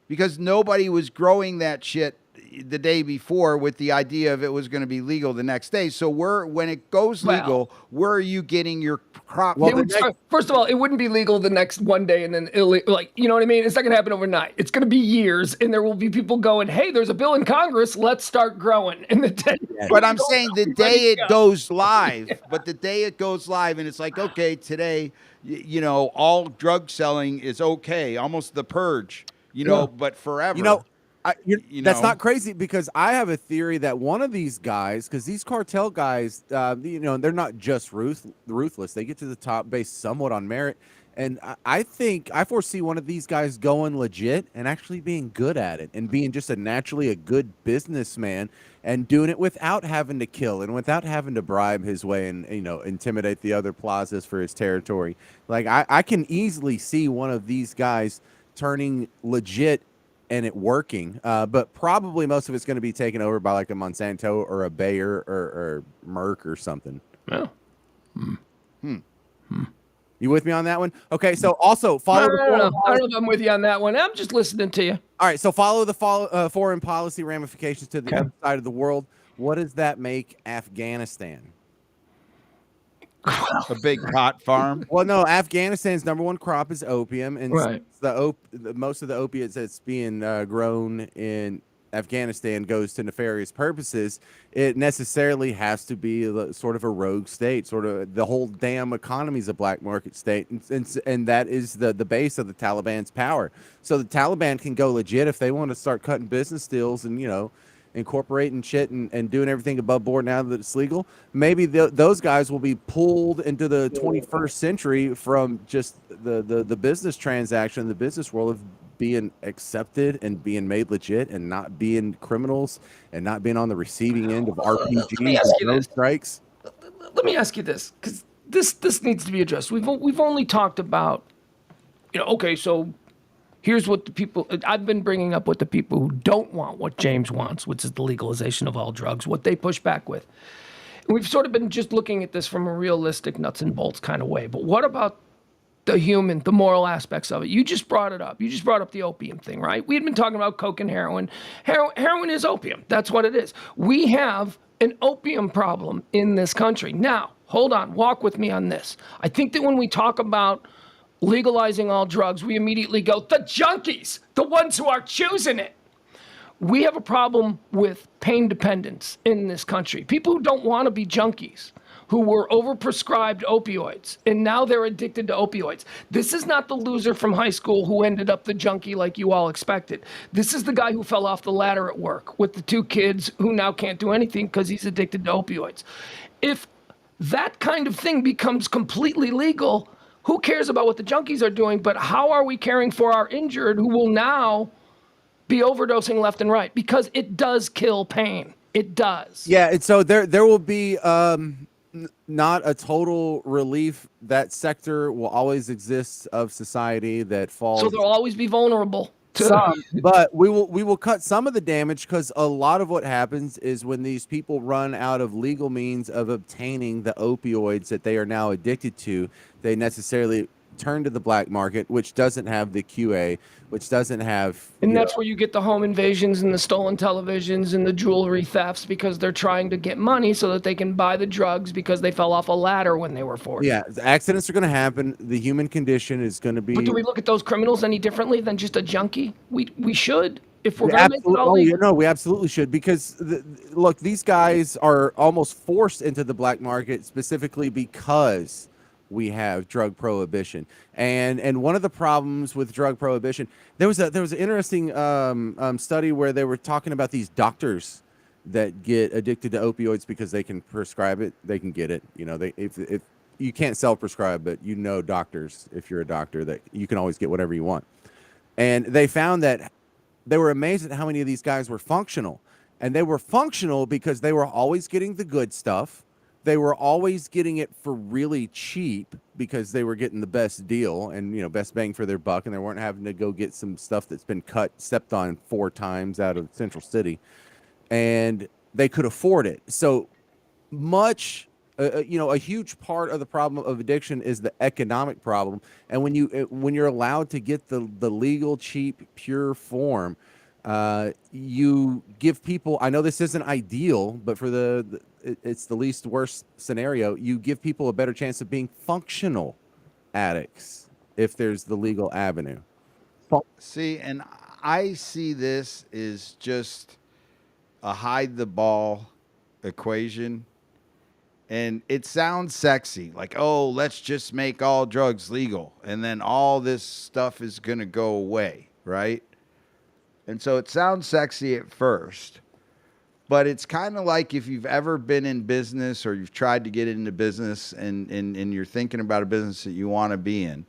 Because nobody was growing that shit the day before with the idea of it was going to be legal the next day. So when it goes legal, where are you getting your crop? Well, It would start- first of all, it wouldn't be legal the next one day and then illegal. Like, you know what I mean? It's not going to happen overnight. It's going to be years, and there will be people going, "Hey, there's a bill in Congress. Let's start growing." And the day, But I'm saying the day it goes live, but the day it goes live and it's like, okay, today, all drug selling is okay, almost the purge, but forever. That's not crazy, because I have a theory that one of these guys, because these cartel guys, they're not just ruthless. They get to the top based somewhat on merit. And I foresee one of these guys going legit and actually being good at it and being just naturally a good businessman and doing it without having to kill and without having to bribe his way and, intimidate the other plazas for his territory. Like, I can easily see one of these guys turning legit and it working, but probably most of it's going to be taken over by like a Monsanto or a Bayer or Merck or something. Yeah. You with me on that one? Okay, so also follow No. I don't know if I'm with you on that one. I'm just listening to you. All right, so follow the foreign policy ramifications to the other side of the world. What does that make Afghanistan? A big pot farm. Well, no, Afghanistan's number one crop is opium, and Right. most of the opiates that's being grown in Afghanistan goes to nefarious purposes. It necessarily has to be sort of a rogue state. Sort of the whole damn economy is a black market state, and that is the base of the Taliban's power. So the Taliban can go legit if they want to start cutting business deals and incorporating shit and doing everything above board now that it's legal. Maybe those guys will be pulled into the 21st century from just the business transaction, the business world of being accepted and being made legit and not being criminals and not being on the receiving end of RPGs and drone strikes. Let me ask you this, because this needs to be addressed. We've only talked about, okay, so here's what the people, I've been bringing up what the people who don't want what James wants, which is the legalization of all drugs, what they push back with. And we've sort of been just looking at this from a realistic nuts and bolts kind of way. But what about the human, the moral aspects of it? You just brought it up. You just brought up the opium thing, right? We had been talking about coke and heroin. Heroin is opium. That's what it is. We have an opium problem in this country. Now, hold on. Walk with me on this. I think that when we talk about legalizing all drugs, we immediately go, the junkies, the ones who are choosing it. We have a problem with pain dependence in this country. People who don't want to be junkies, who were overprescribed opioids, and now they're addicted to opioids. This is not the loser from high school who ended up the junkie like you all expected. This is the guy who fell off the ladder at work with the two kids who now can't do anything because he's addicted to opioids. If that kind of thing becomes completely legal, who cares about what the junkies are doing? But how are we caring for our injured who will now be overdosing left and right? Because it does kill pain. It does. Yeah, and so there will be not a total relief. That sector will always exist of society that falls. So they'll always be vulnerable to some, but we will cut some of the damage, because a lot of what happens is when these people run out of legal means of obtaining the opioids that they are now addicted to, they necessarily turn to the black market, which doesn't have the QA, which doesn't have, And you that's know, where you get the home invasions and the stolen televisions and the jewelry thefts because they're trying to get money so that they can buy the drugs because they fell off a ladder when they were 40. yeah, accidents are going to happen. The human condition is going to But do be we look at those criminals any differently than just a junkie? We should. If we're we going to make it absolutely. all Oh, legal. yeah, no, we absolutely should because look, these guys are almost forced into the black market specifically because we have drug prohibition. And one of the problems with drug prohibition, there was an interesting study where they were talking about these doctors that get addicted to opioids because they can prescribe it, they can get it. You know, they if you can't self prescribe, but you know doctors, if you're a doctor, that you can always get whatever you want. And they found that they were amazed at how many of these guys were functional. And they were functional because they were always getting the good stuff. They were always getting it for really cheap because they were getting the best deal and, you know, best bang for their buck. And they weren't having to go get some stuff that's been stepped on 4 times out of Central City. And they could afford it. So much, you know, a huge part of the problem of addiction is the economic problem. And when you're allowed to get the legal, cheap, pure form, you give people. I know this isn't ideal, but for it's the least worst scenario. You give people a better chance of being functional addicts if there's the legal avenue. See, and I see this as just a hide the ball equation. And it sounds sexy, like, oh, let's just make all drugs legal, and then all this stuff is going to go away, right? And so it sounds sexy at first, but it's kind of like if you've ever been in business or you've tried to get into business and you're thinking about a business that you want to be in,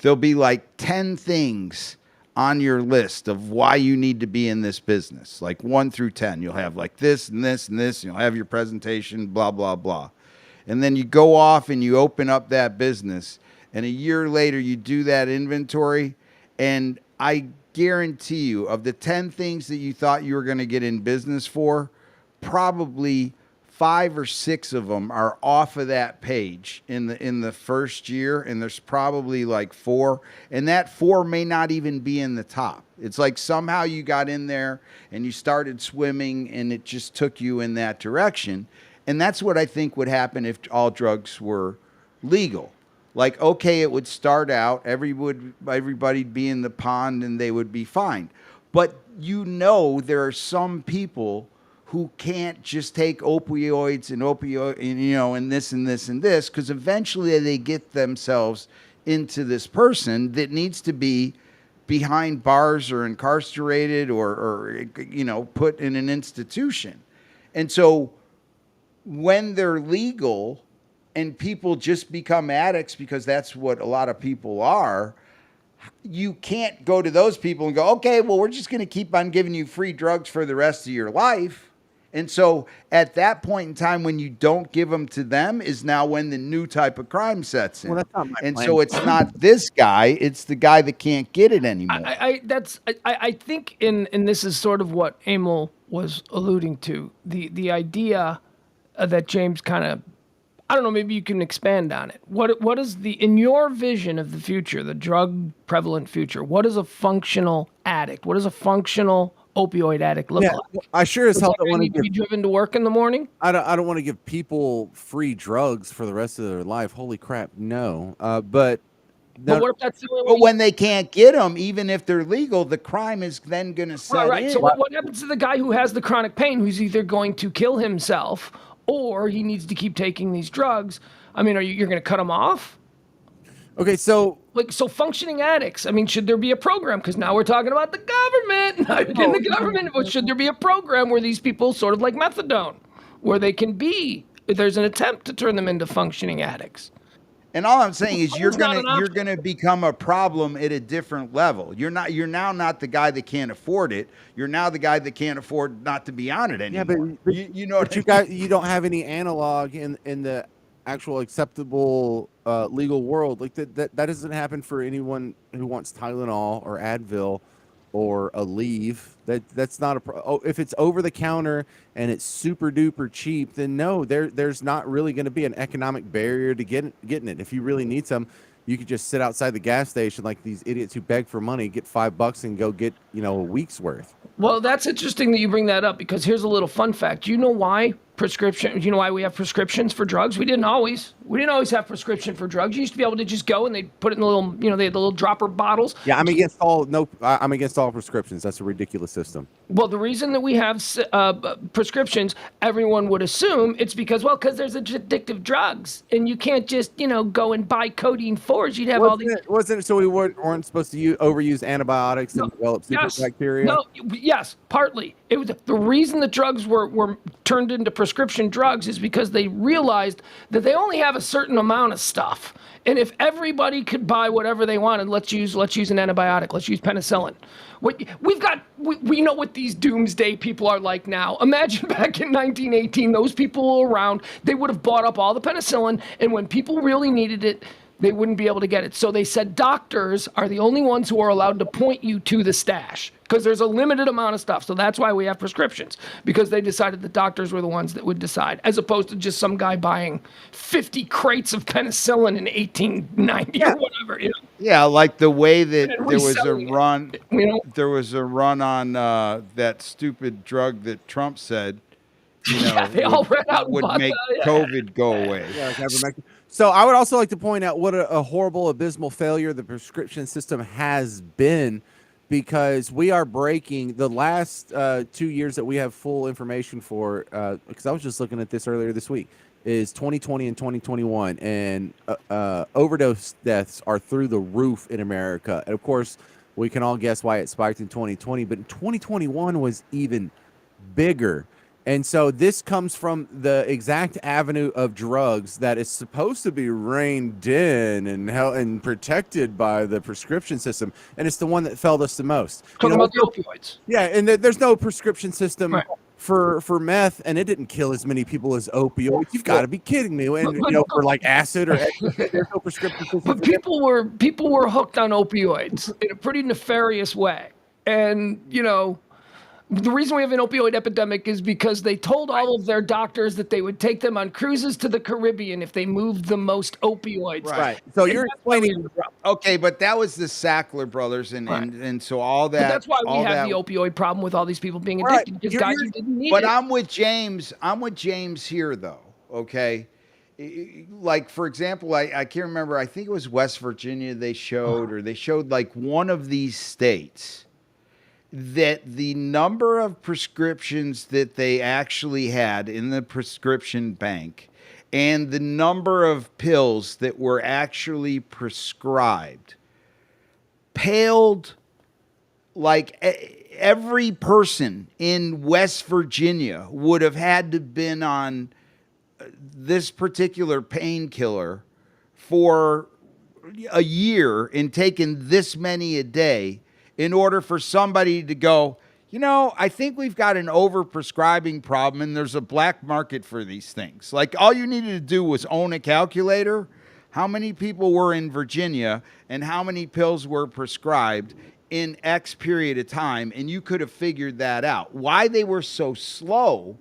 there'll be like 10 things on your list of why you need to be in this business, like 1 through 10. You'll have like this and this and this, and you'll have your presentation, blah, blah, blah. And then you go off and you open up that business, and a year later you do that inventory, and I guarantee you, of the 10 things that you thought you were going to get in business for, probably 5 or 6 of them are off of that page in the first year, and there's probably like 4, and that 4 may not even be in the top. It's like somehow you got in there and you started swimming, and it just took you in that direction. And that's what I think would happen if all drugs were legal. Like, okay, it would start out, everybody'd be in the pond and they would be fine. But you know, there are some people who can't just take opioids and this and this and this, because eventually they get themselves into this person that needs to be behind bars or incarcerated or put in an institution. And so when they're legal and people just become addicts because that's what a lot of people are, you can't go to those people and go, okay, well, we're just going to keep on giving you free drugs for the rest of your life. And so at that point in time, when you don't give them to them is now when the new type of crime sets in. Well, that's not my and plan. so it's not this guy, it's the guy that can't get it anymore. I think and this is sort of what Emil was alluding to, the idea that James kind of, I don't know, maybe you can expand on it. What is in your vision of the future, the drug prevalent future, what is a functional addict? What does a functional opioid addict look like? I sure as hell don't want to be driven to work in the morning. I don't want to give people free drugs for the rest of their life. Holy crap, no. But what if that's the only way? But when they can't get them, even if they're legal, the crime is then going to set right. in. So what happens to the guy who has the chronic pain, who's either going to kill himself or he needs to keep taking these drugs? I mean, you're going to cut him off? Okay, so functioning addicts. I mean, should there be a program? Because now we're talking about the government. Now you're getting the government. But should there be a program where these people, sort of like methadone, where they can be? There's an attempt to turn them into functioning addicts. And all I'm saying is you're gonna become a problem at a different level. You're now not the guy that can't afford it. You're now the guy that can't afford not to be on it anymore. Yeah, but you know, you don't have any analog in the actual acceptable legal world. Like that doesn't happen for anyone who wants Tylenol or Advil or Aleve. That's not if it's over the counter and it's super duper cheap, then no, there's not really going to be an economic barrier to getting it. If you really need some, you could just sit outside the gas station like these idiots who beg for money, get $5 and go get, a week's worth. Well, that's interesting that you bring that up because here's a little fun fact. You know why you know why we have prescriptions for drugs? We didn't always have prescription for drugs. You used to be able to just go and they'd put it in the little, they had the little dropper bottles. Yeah, I'm against all prescriptions. That's a ridiculous system. Well, the reason that we have prescriptions, everyone would assume it's because there's addictive drugs and you can't just, go and buy codeine 4s. You'd have all these. Wasn't it so we weren't supposed to overuse antibiotics and develop super bacteria? No, yes, partly. It was the reason the drugs were turned into prescription drugs is because they realized that they only have a certain amount of stuff. And if everybody could buy whatever they wanted, let's use an antibiotic. Let's use penicillin. We know what these doomsday people are like now. Imagine back in 1918, those people were around. They would have bought up all the penicillin, and when people really needed it, they wouldn't be able to get it. So they said doctors are the only ones who are allowed to point you to the stash because there's a limited amount of stuff. So that's why we have prescriptions, because they decided that doctors were the ones that would decide, as opposed to just some guy buying 50 crates of penicillin in 1890 or whatever. Yeah, like the way that there was a run on that stupid drug that Trump said, they all ran out and would bought make that. COVID go away. So I would also like to point out what a horrible, abysmal failure the prescription system has been, because we are breaking the last 2 years that we have full information for, because I was just looking at this earlier this week, is 2020 and 2021, and overdose deaths are through the roof in America. And of course, we can all guess why it spiked in 2020, but in 2021 was even bigger. And so this comes from the exact avenue of drugs that is supposed to be reined in and protected by the prescription system, and it's the one that failed us the most. Talking about the opioids. Yeah, and there's no prescription system for meth, and it didn't kill as many people as opioids. You've got to be kidding me! And for like acid or there's no prescription system. But people were hooked on opioids in a pretty nefarious way, and the reason we have an opioid epidemic is because they told all of their doctors that they would take them on cruises to the Caribbean if they moved the most opioids. Right. So you're explaining. Okay, but that was the Sackler brothers, and so all that. But that's why we have the opioid problem with all these people being addicted. Because guys who didn't need it. But I'm with James. I'm with James here, though. Okay. Like, for example, I can't remember. I think it was West Virginia they showed like one of these states that the number of prescriptions that they actually had in the prescription bank and the number of pills that were actually prescribed paled, like every person in West Virginia would have had to been on this particular painkiller for a year and taken this many a day in order for somebody to go, I think we've got an overprescribing problem and there's a black market for these things. Like, all you needed to do was own a calculator, how many people were in Virginia and how many pills were prescribed in X period of time, and you could have figured that out. Why they were so slow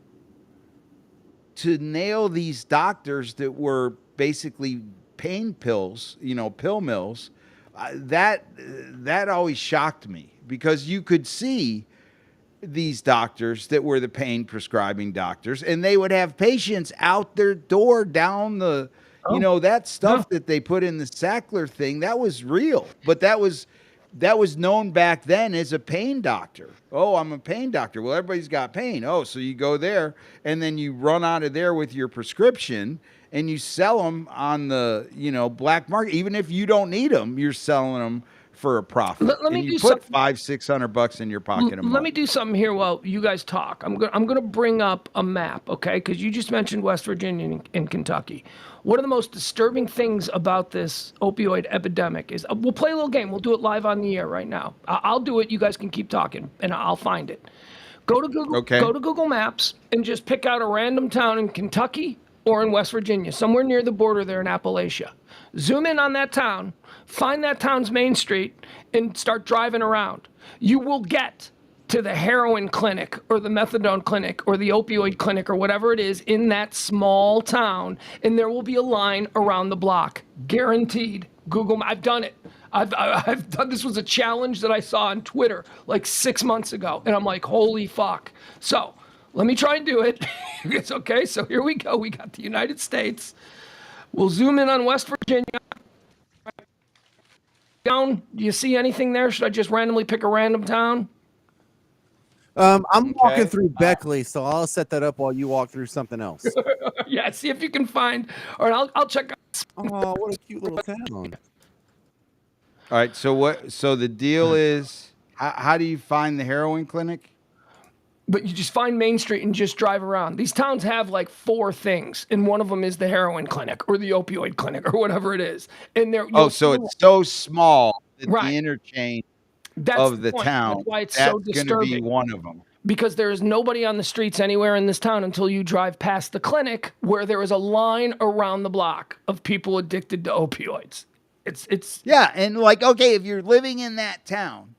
to nail these doctors that were basically pain pills, pill mills, that always shocked me, because you could see these doctors that were the pain prescribing doctors, and they would have patients out their door down the, that stuff that they put in the Sackler thing, that was real, but that was known back then as a pain doctor. Oh, I'm a pain doctor. Well, everybody's got pain. Oh, so you go there and then you run out of there with your prescription and you sell them on the, black market. Even if you don't need them, you're selling them for a profit. Let me and you put $500-600 in your pocket a month. Let me do something here while you guys talk. I'm gonna bring up a map, okay? Because you just mentioned West Virginia and Kentucky. One of the most disturbing things about this opioid epidemic is we'll play a little game. We'll do it live on the air right now. I'll do it. You guys can keep talking, and I'll find it. Go to Google. Okay. Go to Google Maps and just pick out a random town in Kentucky or in West Virginia, somewhere near the border there in Appalachia. Zoom in on that town, find that town's main street, and start driving around. You will get to the heroin clinic or the methadone clinic or the opioid clinic or whatever it is in that small town, and there will be a line around the block. Guaranteed. Google. I've done it. I've done. This was a challenge that I saw on Twitter like 6 months ago, and I'm like, holy fuck. So let me try and do it. It's okay. So here we go. We got the United States. We'll zoom in on West Virginia. Down. Do you see anything there? Should I just randomly pick a random town? I'm walking Okay. through Beckley, so I'll set that up while you walk through something else. Yeah. See if you can find. Or I'll check. Oh, what a cute little town. All right. So what? So the deal is, how do you find the heroin clinic? But you just find Main Street and just drive around. These towns have like 4 things, and one of them is the heroin clinic or the opioid clinic or whatever it is. And there. Oh, so it's so small that Right. the interchange That's of the point. town, That's why it's that's so going to disturbing. be one of them. Because there is nobody on the streets anywhere in this town until you drive past the clinic, where there is a line around the block of people addicted to opioids. It's Yeah, and like, okay, if you're living in that town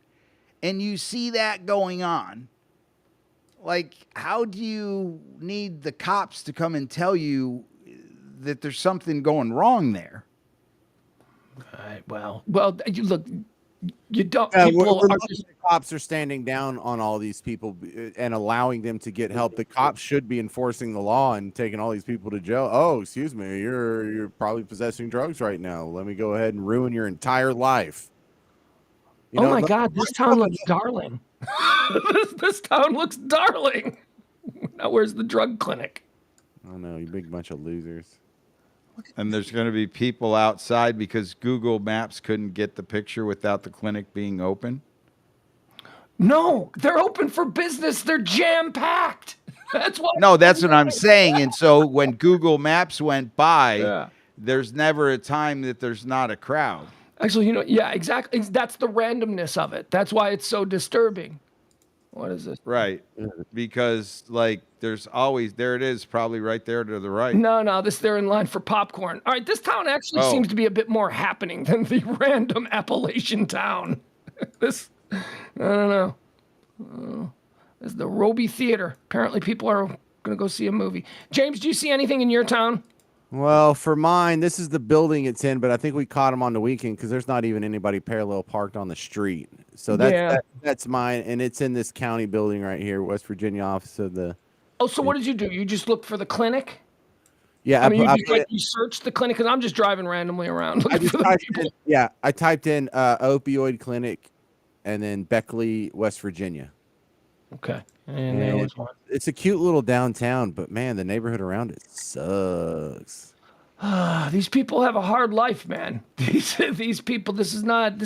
and you see that going on, like, how do you need the cops to come and tell you that there's something going wrong there? well. You look. You don't. We're People are lucky just. the cops are standing down on all these people and allowing them to get help. The cops should be enforcing the law and taking all these people to jail. Oh, excuse me, you're probably possessing drugs right now. Let me go ahead and ruin your entire life. Oh my God, this town looks darling. this town looks darling. Now where's the drug clinic? Oh no, you big bunch of losers. And there's going to be people outside because Google Maps couldn't get the picture without the clinic being open. No, they're open for business. They're jam packed. That's what. No, that's what I'm saying. And so when Google Maps went by, Yeah. there's never a time that there's not a crowd. Actually, yeah, exactly. That's the randomness of it. That's why it's so disturbing. What is this? Right. Because, like, there's always, there it is, probably right there to the right. No, they're in line for popcorn. All right, this town actually seems to be a bit more happening than the random Appalachian town. I don't know. This is the Roby Theater. Apparently, people are going to go see a movie. James, do you see anything in your town? Well, for mine, this is the building it's in, but I think we caught them on the weekend because there's not even anybody parallel parked on the street. So that's mine, and it's in this county building right here, West Virginia office of the. Oh, so what did you do? You just looked for the clinic? Yeah, I mean, you searched the clinic because I'm just driving randomly around looking for the people. I typed in opioid clinic, and then Beckley, West Virginia. Okay, and there was one. It's a cute little downtown, but man, the neighborhood around it sucks. These people have a hard life, man. These people, this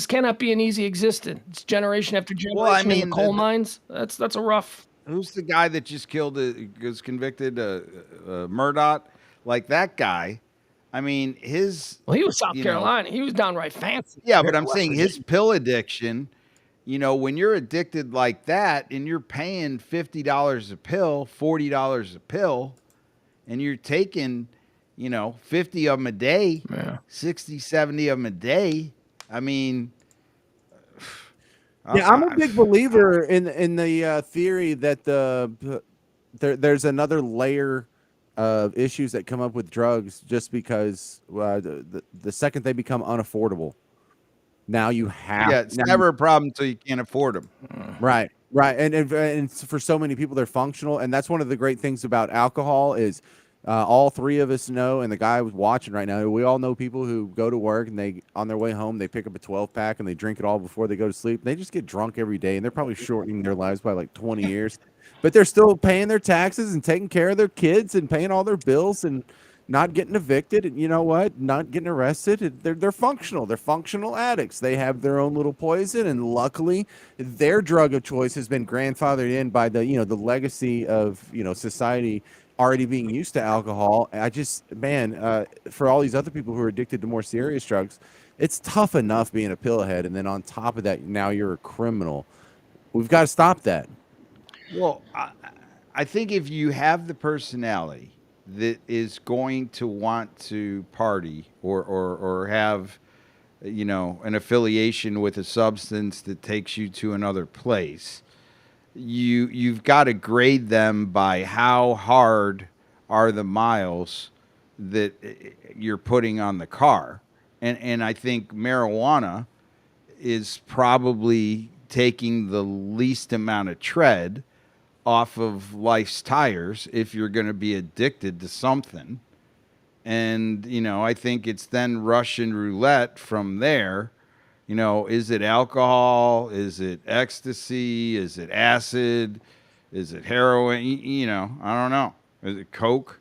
cannot be an easy existence. It's generation after generation in the coal mines. That's a rough. Who's the guy that just was convicted, Murdoch? Like that guy. I mean, Well, he was South Carolina. He was downright fancy. Yeah, but I'm saying his pill addiction. You know, when you're addicted like that and you're paying $50 a pill, $40 a pill, and you're taking, 50 of them a day, 60, 70 of them a day. I mean, I'm a big believer in the theory that there's another layer of issues that come up with drugs just because the second they become unaffordable. Now you have. Yeah, it's never a problem until you can't afford them. Right. And for so many people, they're functional. And that's one of the great things about alcohol is all 3 of us know, and the guy was watching right now, we all know people who go to work and on their way home, they pick up a 12-pack and they drink it all before they go to sleep. They just get drunk every day, and they're probably shortening their lives by like 20 years. But they're still paying their taxes and taking care of their kids and paying all their bills and not getting evicted, and you know what? Not getting arrested. They're functional. They're functional addicts. They have their own little poison, and luckily, their drug of choice has been grandfathered in by the the legacy of society already being used to alcohol. I just for all these other people who are addicted to more serious drugs, it's tough enough being a pillhead, and then on top of that, now you're a criminal. We've got to stop that. Well, I think if you have the personality that is going to want to party or have an affiliation with a substance that takes you to another place, you've got to grade them by how hard are the miles that you're putting on the car. And I think marijuana is probably taking the least amount of tread off of life's tires if you're going to be addicted to something. And, I think it's then Russian roulette from there. Is it alcohol? Is it ecstasy? Is it acid? Is it heroin? I don't know. Is it coke?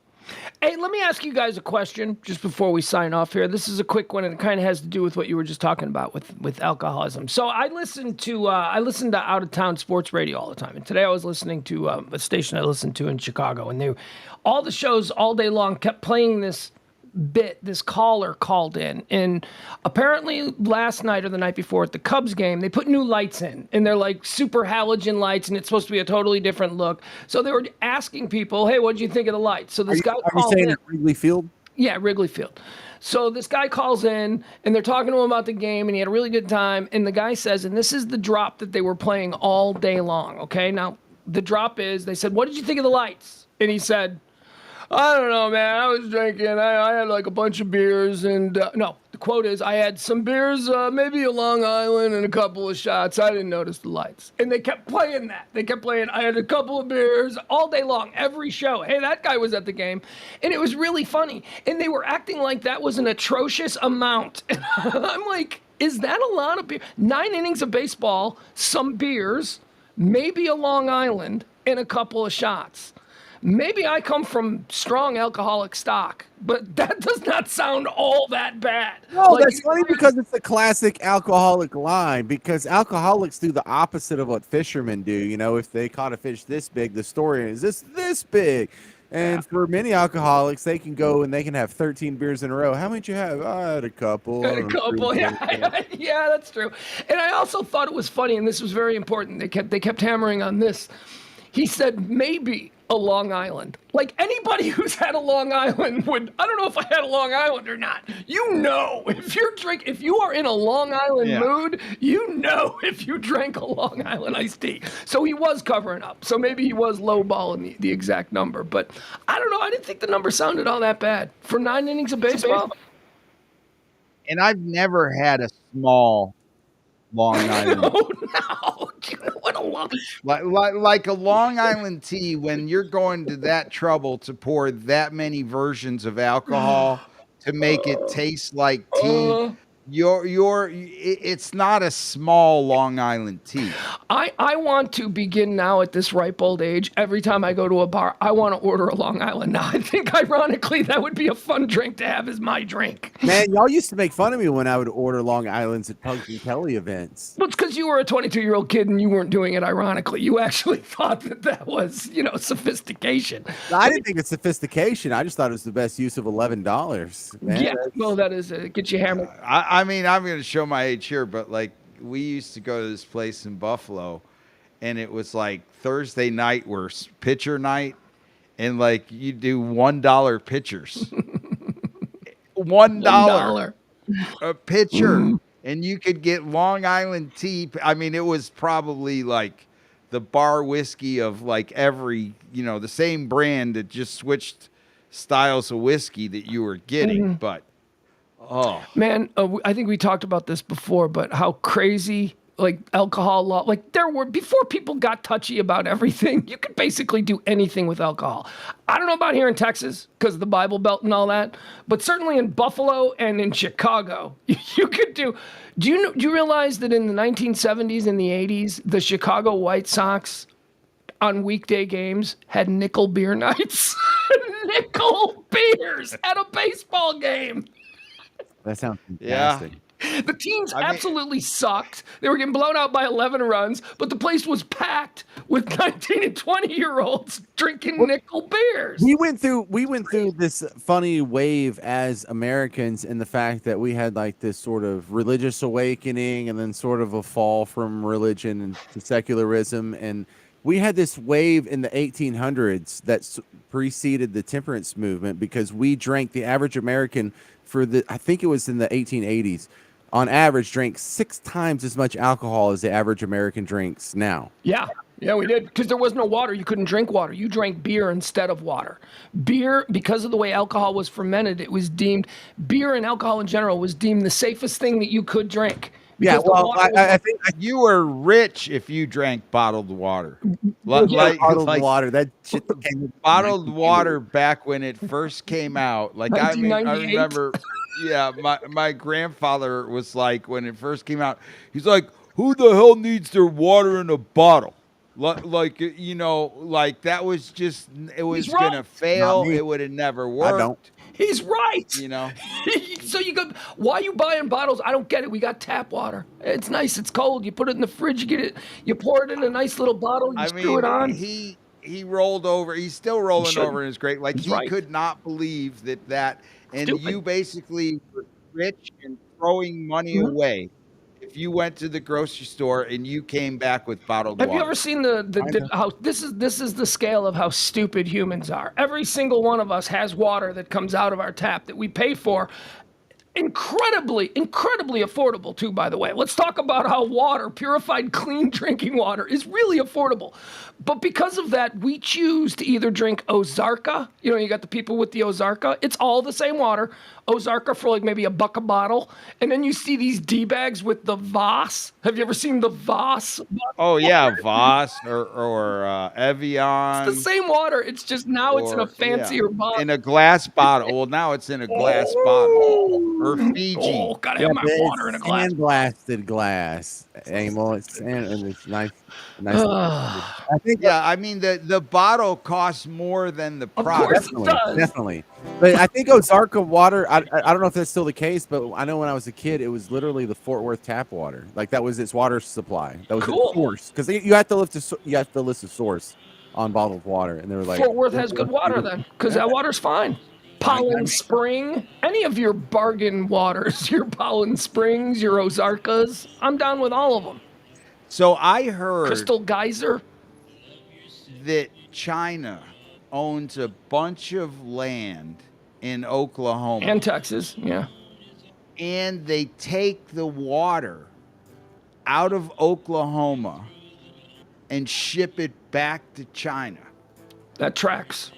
Hey, let me ask you guys a question just before we sign off here. This is a quick one, and it kind of has to do with what you were just talking about with alcoholism. So I listen to out of town sports radio all the time, and today I was listening to a station I listened to in Chicago, and all the shows all day long kept playing this caller called in, and apparently last night or the night before at the Cubs game, they put new lights in, and they're like super halogen lights, and it's supposed to be a totally different look. So they were asking people, "Hey, what did you think of the lights?" So this guy Are you called saying in. at Wrigley Field? Yeah, Wrigley Field. So this guy calls in, and they're talking to him about the game, and he had a really good time. And the guy says, and this is the drop that they were playing all day long. Okay, now the drop is, they said, "What did you think of the lights?" And he said, "I don't know, man. I was drinking. I had like a bunch of beers, and no, the quote is, I had some beers, maybe a Long Island and a couple of shots. I didn't notice the lights." And they kept playing that. They kept playing, "I had a couple of beers," all day long, every show. Hey, that guy was at the game, and it was really funny. And they were acting like that was an atrocious amount. And I'm like, is that a lot of beer? 9 innings of baseball, some beers, maybe a Long Island, and a couple of shots. Maybe I come from strong alcoholic stock, but that does not sound all that bad. No, that's funny because it's a classic alcoholic line, because alcoholics do the opposite of what fishermen do. If they caught a fish this big, the story is this big. And for many alcoholics, they can go and they can have 13 beers in a row. How many did you have? I had a couple. Yeah, that's true. And I also thought it was funny, and this was very important. They kept hammering on this. He said, maybe a Long Island. Like, anybody who's had a Long Island would, I don't know if I had a Long Island or not. If you are in a Long Island mood, if you drank a Long Island iced tea. So he was covering up. So maybe he was lowballing the exact number. But I don't know. I didn't think the number sounded all that bad for 9 innings of baseball. And I've never had a small Long Island. Oh, no. What a long... Like a Long Island tea, when you're going to that trouble to pour that many versions of alcohol to make it taste like tea, it's not a small Long Island tea. I want to begin now at this ripe old age. Every time I go to a bar, I want to order a Long Island. Now, I think ironically that would be a fun drink to have as my drink. Man, y'all used to make fun of me when I would order Long Islands at Pugs and Kelly events. Well, it's because you were a 22-year-old kid and you weren't doing it ironically. You actually thought that was, sophistication. No, I didn't think it's sophistication. I just thought it was the best use of $11. Man, yeah, well, that is get you hammered. I mean, I'm going to show my age here, but like we used to go to this place in Buffalo, and it was like Thursday night were pitcher night, and like you do $1 pitchers, $1 a pitcher, and you could get Long Island tea. I mean, it was probably like the bar whiskey of like every, the same brand that just switched styles of whiskey that you were getting, but. Oh man, I think we talked about this before, but how crazy like alcohol law, like there were, before people got touchy about everything, you could basically do anything with alcohol. I don't know about here in Texas because of the Bible Belt and all that, but certainly in Buffalo and in Chicago, you could do you realize that in the 1970s and the 80s, the Chicago White Sox on weekday games had nickel beer nights? Nickel beers at a baseball game. That sounds fantastic. Yeah. The teams absolutely sucked. They were getting blown out by 11 runs, but the place was packed with 19 and 20-year-olds drinking nickel beers. We went through this funny wave as Americans in the fact that we had like this sort of religious awakening and then sort of a fall from religion and to secularism, and we had this wave in the 1800s that preceded the temperance movement because we drank, the average American I think it was in the 1880s, on average drank 6 times as much alcohol as the average American drinks now. Yeah. Yeah, we did, because there was no water. You couldn't drink water. You drank beer instead of water. Beer, because of the way alcohol was fermented, it was deemed, beer and alcohol in general was deemed the safest thing that you could drink. Yeah, because the well, water was I think You were rich if you drank bottled water. Like, bottled like water. That shit that came with bottled 1980. water back when it first came out. Like, I mean, I 1998. remember, yeah, my grandfather was like, when it first came out, he's like, who the hell needs their water in a bottle? Like, you know, like that was just, it was right. gonna fail. me. It would have never worked. I don't. He's right. You know, So you go, why are you buying bottles? I don't get it. We got tap water. It's nice. It's cold. You put it in the fridge. You get it. You pour it in a nice little bottle. You I screw it on. mean, he rolled over. He's still rolling shouldn't. over in his grave. Like He's he right. could not believe that, and Stupid. you basically were rich and throwing money Mhm. away if you went to the grocery store and you came back with bottled Have water. you ever seen the how this is the scale of how stupid humans are? Every single one of us has water that comes out of our tap that we pay for. Incredibly affordable too, by the way. Let's talk about how water, purified, clean drinking water, is really affordable. But because of that, we choose to either drink Ozarka. You know, you got the people with the Ozarka. It's all the same water. Ozarka for like maybe $1 a bottle. And then you see these D-bags with the Voss. Have you ever seen the Voss? Oh yeah, Voss or Evian. It's the same water. It's just now it's in a or- fancier yeah, bottle. in a glass bottle. Well, now it's in a glass bottle or Fiji. Oh, gotta Yeah, have my but water in a it's glass. sandblasted glass, Emil. It's sand, and it's nice. I think Yeah, I mean the bottle costs more than the Of product. course it definitely, does. definitely. But I think Ozarka water. I don't know if that's still the case, but I know when I was a kid, it was literally the Fort Worth tap water. Like that was its water supply. That was Cool. its source, because you have to list a source on bottled water, and they were like, Fort Worth has good water then, because that water's fine. Pollen Spring, any of your bargain waters, your Pollen Springs, your Ozarkas, I'm down with all of them. So I heard Crystal Geyser, that China owns a bunch of land in Oklahoma, and Texas, yeah. and they take the water out of Oklahoma and ship it back to China. That tracks.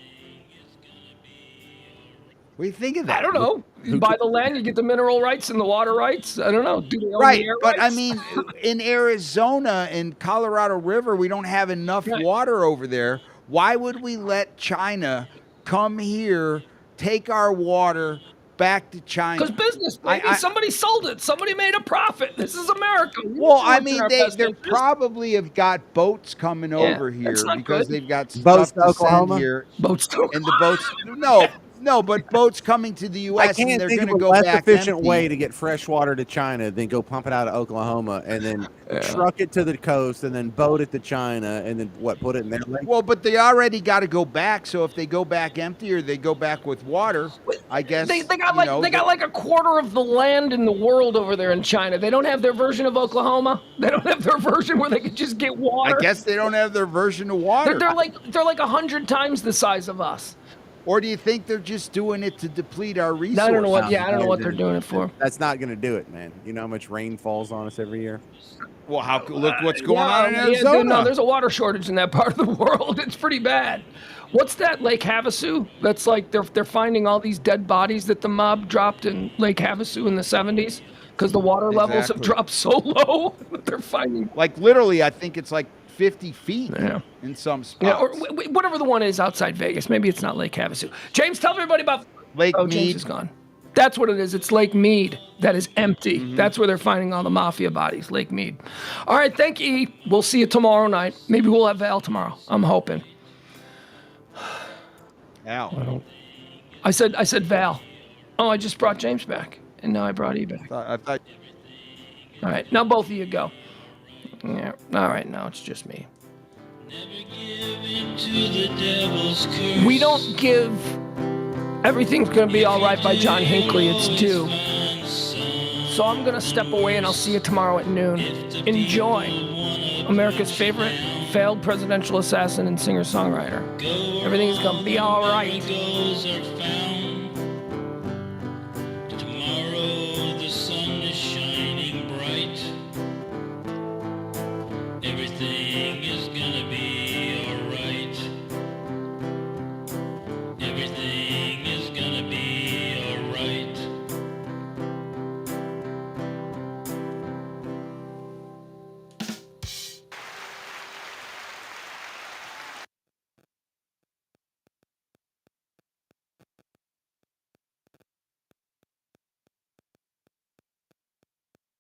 What do you think of that? I don't know. You buy the land, you get the mineral rights and the water rights. I don't know. Do they own Right, the air but I rights? mean, in Arizona and Colorado River, we don't have enough Right. water over there. Why would we let China come here, take our water back to China? Because business, baby. Somebody sold it. Somebody made a profit. This is America. We Well, do I what's in mean, our they best they interest. probably have got boats coming over here that's not because good. they've got Boats stuff to to send Oklahoma? here, Boats too. and the boats. No, but boats coming to the I U.S. and can't they're think going of to a go less back efficient empty. way to get fresh water to China than go pump it out of Oklahoma and then truck it to the coast and then boat it to China and then put it in their lake. Well, but they already got to go back. So if they go back empty or they go back with water, I guess They got you like know, they got like a quarter of the land in the world over there in China. They don't have their version of Oklahoma. They don't have their version where they could just get water. I guess they don't have their version of water. they're like 100 times the size of us. Or do you think they're just doing it to deplete our resources? I don't know what. Yeah, I don't know what they're doing it for. That's not going to do it, man. You know how much rain falls on us every year? Well, look what's going on in Yeah, Arizona. dude, no, there's a water shortage in that part of the world. It's pretty bad. What's that Lake Havasu? That's like they're finding all these dead bodies that the mob dropped in Lake Havasu in the 70s because the water levels have Exactly. dropped so low that they're finding. Like literally, I think it's like 50 feet Yeah. in some spots. Yeah, or whatever the one is outside Vegas. Maybe it's not Lake Havasu. James, tell everybody about Lake Oh, James Mead. is gone. That's what it is. It's Lake Mead that is empty. That's where they're finding all the mafia bodies, Lake Mead. All right, thank you, E. We'll see you tomorrow night. Maybe we'll have Val tomorrow. I'm hoping. Al. I said Val. Oh, I just brought James back. And now I brought E back. I thought All right, now both of you go. Yeah. All right, now it's just me. We don't give Everything's Gonna Be All Right by John Hinckley its due. So I'm gonna step away and I'll see you tomorrow at noon. Enjoy. America's favorite failed presidential assassin and singer-songwriter. Everything's gonna be all right.